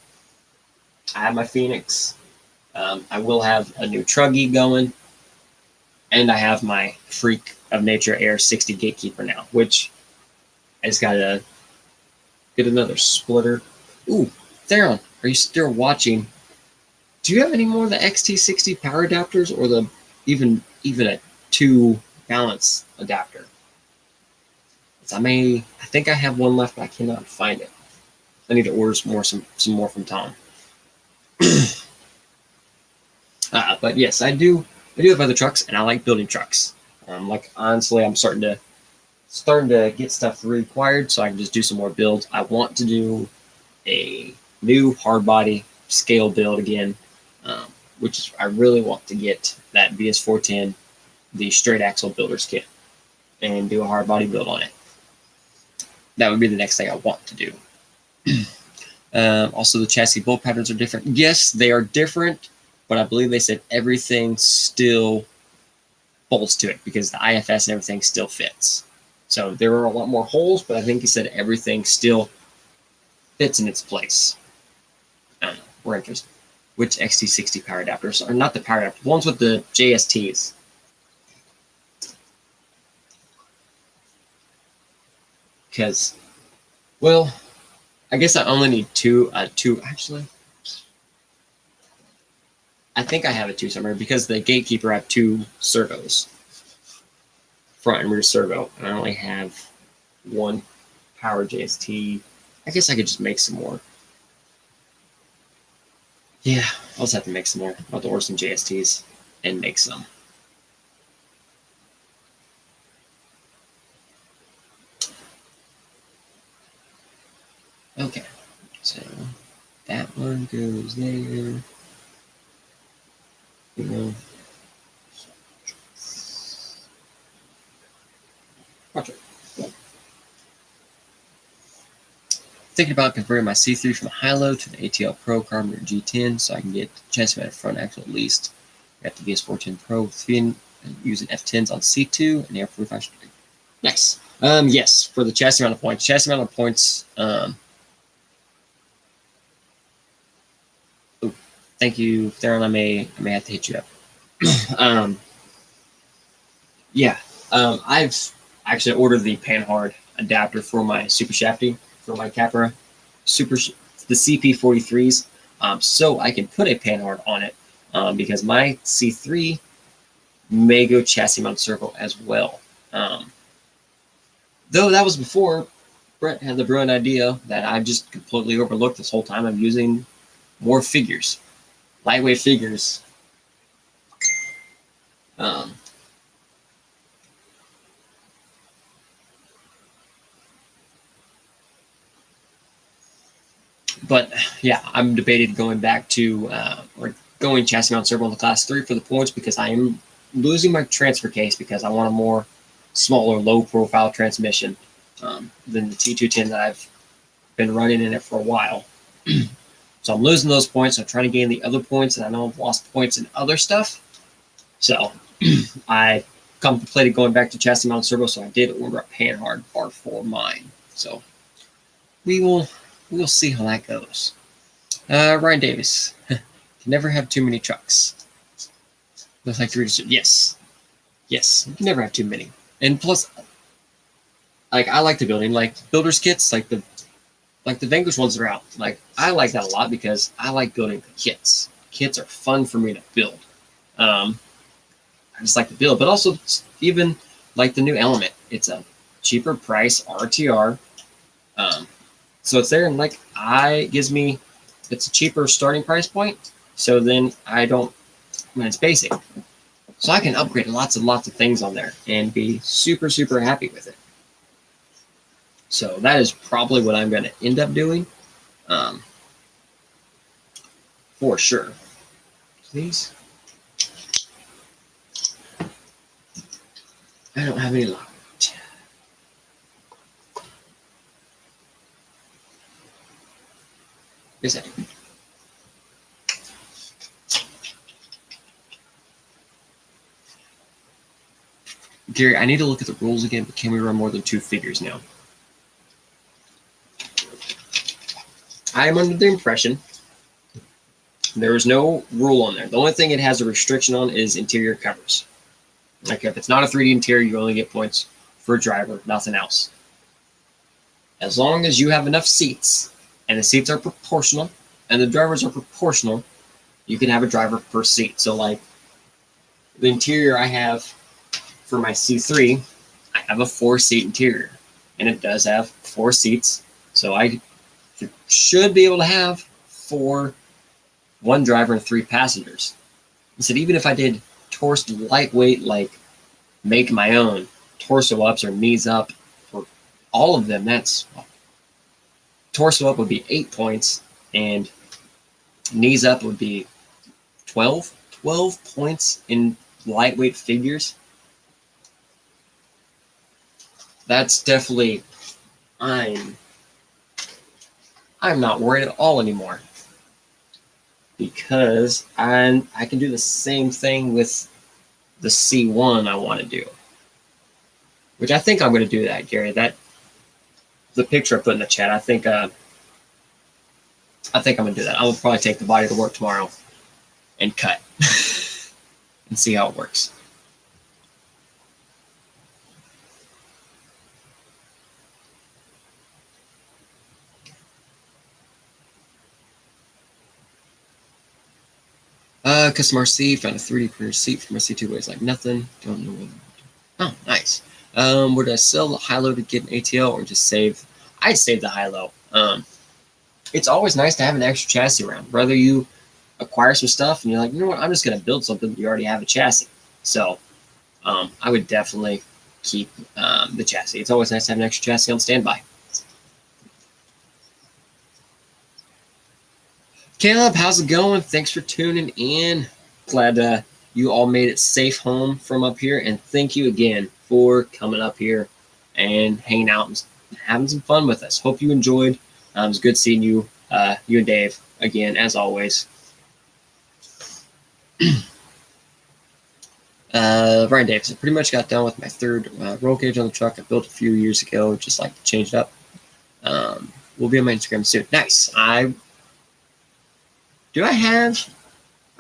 I have my Phoenix. I will have a new Truggy going, and I have my Freak of Nature Air 60 Gatekeeper now, which I just gotta get another splitter. Ooh, Theron, are you still watching? Do you have any more of the XT60 power adapters, or the even a 2 balance adapter? I think I have one left, but I cannot find it. I need to order some more from Tom. But yes, I do have other trucks, and I like building trucks. Like honestly, I'm starting to get stuff required, so I can just do some more builds. I want to do a new hard body scale build again, which is I really want to get that VS410, the straight axle builder's kit, and do a hard body build on it. That would be the next thing I want to do. Also, the chassis bolt patterns are different. Yes, they are different, but I believe they said everything still bolts to it because the IFS and everything still fits. So there are a lot more holes, but I think he said everything still fits in its place. I don't know. We're interested. Which XT60 power adapters are not the power adapters, the ones with the JSTs. Because, well, I guess I only need two actually. I think I have a 2 somewhere because the Gatekeeper I have 2 servos, front and rear servo, and I only have 1 power JST. I guess I could just make some more. Yeah, I'll just have to make some more. I'll have to order some JSTs and make some. Okay, so that one goes there. You know. Watch it. Thinking about converting my C3 from a high-low to the ATL Pro Carbon G10 so I can get chassis mounted front axle at least. I got the VS410 Pro with using F10s on C2 and air 45. Nice. Yes, for the chassis mounted points. Chassis mounted points. Thank you, Theron. I may have to hit you up. Yeah. I've actually ordered the Panhard adapter for my Super Shafty for my Capra the CP43s, so I can put a Panhard on it because my C3 may go chassis mount circle as well. Though that was before Brett had the brilliant idea that I just completely overlooked this whole time of using more figures, lightweight figures. But yeah, I'm debating going back to or going chassis mount servo in the class 3 for the points because I am losing my transfer case because I want a more smaller, low profile transmission than the T210 that I've been running in it for a while. So I'm losing those points. I'm trying to gain the other points, and I know I've lost points in other stuff. So I contemplated going back to chassis mount servo, so I did order a Panhard bar for mine. So we will see how that goes. Ryan Davis, can never have too many trucks. Looks like yes, you can never have too many. And plus, like I like the building, like builders kits, like the Vanquish ones that are out. Like I like that a lot because I like building the kits. Kits are fun for me to build. I just like to build, but also even like the new Element. It's a cheaper price RTR. So it's there, and like it's a cheaper starting price point. So then when it's basic, so I can upgrade lots and lots of things on there and be super, super happy with it. So that is probably what I'm going to end up doing, for sure. Please. I don't have any luck. Yes, I do. Gary, I need to look at the rules again, but can we run more than 2 figures now? I am under the impression there is no rule on there. The only thing it has a restriction on is interior covers. Like if it's not a 3D interior, you only get points for a driver, nothing else. As long as you have enough seats, and the seats are proportional, and the drivers are proportional, you can have a driver per seat. So like the interior I have for my C3, I have a 4-seat interior, and it does have 4 seats. So I should be able to have 1 driver and 3 passengers. I said even if I did torced lightweight, like make my own torso ups or knees up for all of them, torso up would be 8 points, and knees up would be 12 points in lightweight figures. That's definitely, I'm not worried at all anymore, because I can do the same thing with the C1 I want to do, which I think I'm going to do that, Gary. That the picture I put in the chat, I think I'm going to do that. I will probably take the body to work tomorrow and cut and see how it works. Custom RC, found a 3D printer seat for my C2 weighs like nothing. Don't know whether. Oh, nice. Would I sell the high-low to get an ATL or just save? I'd save the high-low. It's always nice to have an extra chassis around. Whether you acquire some stuff and you're like, you know what, I'm just going to build something, you already have a chassis. So I would definitely keep the chassis. It's always nice to have an extra chassis on standby. Caleb, how's it going? Thanks for tuning in. Glad you all made it safe home from up here, and thank you again for coming up here and hanging out and having some fun with us. Hope you enjoyed. It was good seeing you, you and Dave again, as always. Ryan Davis, I pretty much got done with my 3rd roll cage on the truck I built a few years ago. Just like to change it up. We'll be on my Instagram soon. Nice. I'm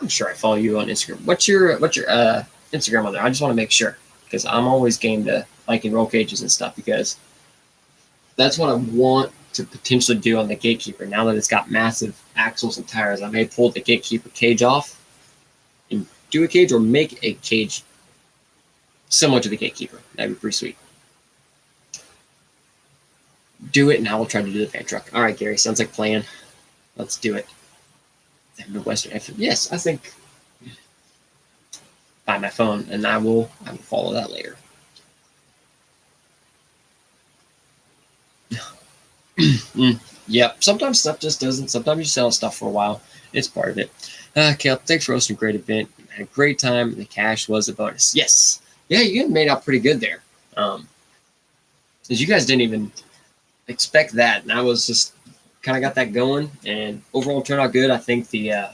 sure I follow you on Instagram. What's your Instagram on there? I just want to make sure, because I'm always game to liking roll cages and stuff, because that's what I want to potentially do on the Gatekeeper. Now that it's got massive axles and tires, I may pull the Gatekeeper cage off and do a cage, or make a cage similar to the Gatekeeper. That'd be pretty sweet. Do it, and I will try to do the fan truck. All right, Gary, sounds like a plan. Let's do it. Midwestern FM. Yes, I think by my phone, and I will follow that later. Yep. Sometimes stuff just doesn't. Sometimes you sell stuff for a while. It's part of it. Caleb, thanks for hosting a great event. I had a great time. The cash was a bonus. Yes. Yeah, you made out pretty good there. Because you guys didn't even expect that, and I was just kind of got that going, and overall turned out good. I think the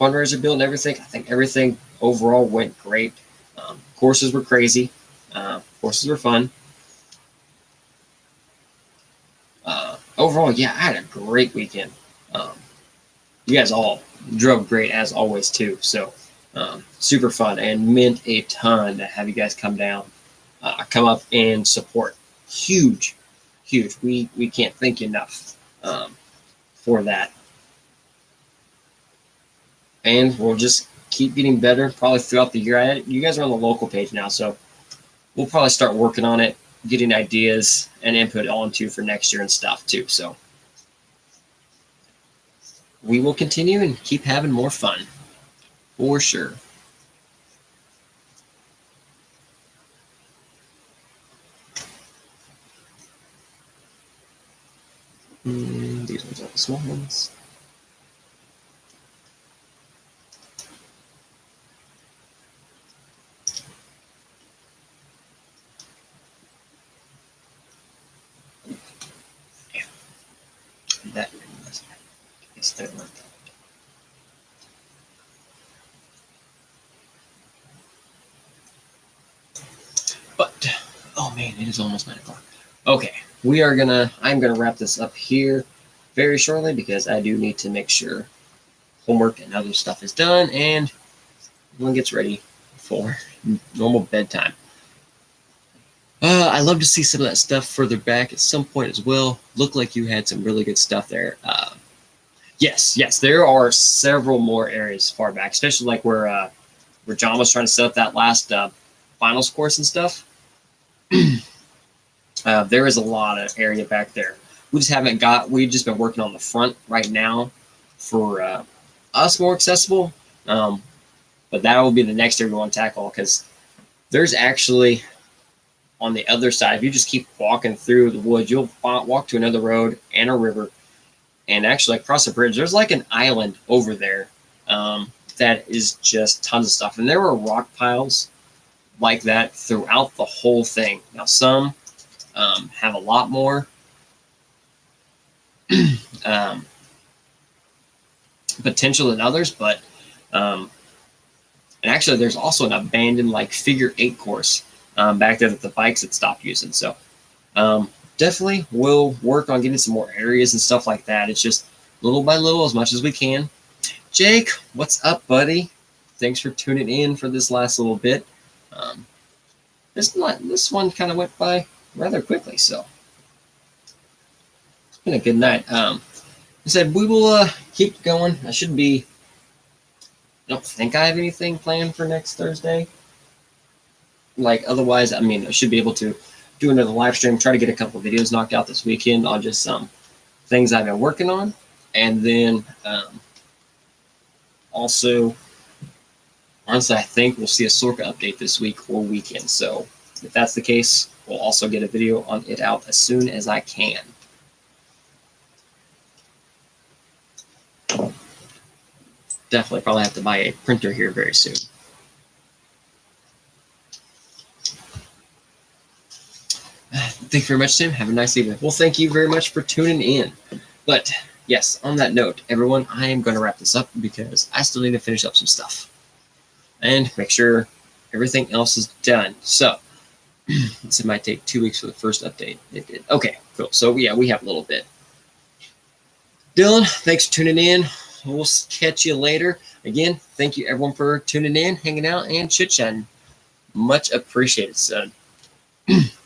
fundraiser build and everything. I think everything overall went great. Courses were crazy. Courses were fun. Overall, yeah, I had a great weekend. You guys all drove great as always too. So super fun and meant a ton to have you guys come down, come up and support. Huge. We can't thank you enough for that. And we'll just keep getting better probably throughout the year. You guys are on the local page now, so we'll probably start working on it, getting ideas and input onto for next year and stuff too. So we will continue and keep having more fun for sure. These ones are the small ones. Yeah. That is that one. But oh man, it is almost 9 o'clock. Okay, I'm gonna wrap this up here very shortly because I do need to make sure homework and other stuff is done and everyone gets ready for normal bedtime. I love to see some of that stuff further back at some point as well. Looked like you had some really good stuff there. Yes, there are several more areas far back, especially like where John was trying to set up that last finals course and stuff. There is a lot of area back there. We've just been working on the front right now for us more accessible. But that will be the next area we want to tackle because there's actually on the other side, if you just keep walking through the woods, you'll walk to another road and a river. And actually across the bridge, there's like an island over there that is just tons of stuff. And there were rock piles like that throughout the whole thing. Now, some have a lot more potential than others, but and actually there's also an abandoned like figure 8 course back there that the bikes had stopped using. So definitely we'll work on getting some more areas and stuff like that. It's just little by little as much as we can. Jake, what's up, buddy? Thanks for tuning in for this last little bit. This one kind of went by rather quickly, so it's been a good night. I said we will keep going. I don't think I have anything planned for next Thursday. Like otherwise, I mean, I should be able to do another live stream, try to get a couple of videos knocked out this weekend on just some things I've been working on. And then also, honestly, I think we'll see a Sorka update this week or weekend. So if that's the case, we'll also get a video on it out as soon as I can. Definitely probably have to buy a printer here very soon. Thank you very much, Tim. Have a nice evening. Well, thank you very much for tuning in. But yes, on that note, everyone, I am going to wrap this up because I still need to finish up some stuff and make sure everything else is done. So it might take 2 weeks for the first update. It did. Okay, cool. So yeah, we have a little bit. Dylan, thanks for tuning in. We'll catch you later. Again, thank you everyone for tuning in, hanging out, and chit-chatting. Much appreciated, son.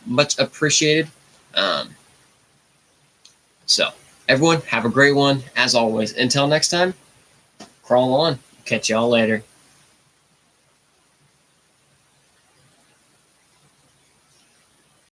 Much appreciated. So, everyone, have a great one. As always, until next time, crawl on. Catch y'all later.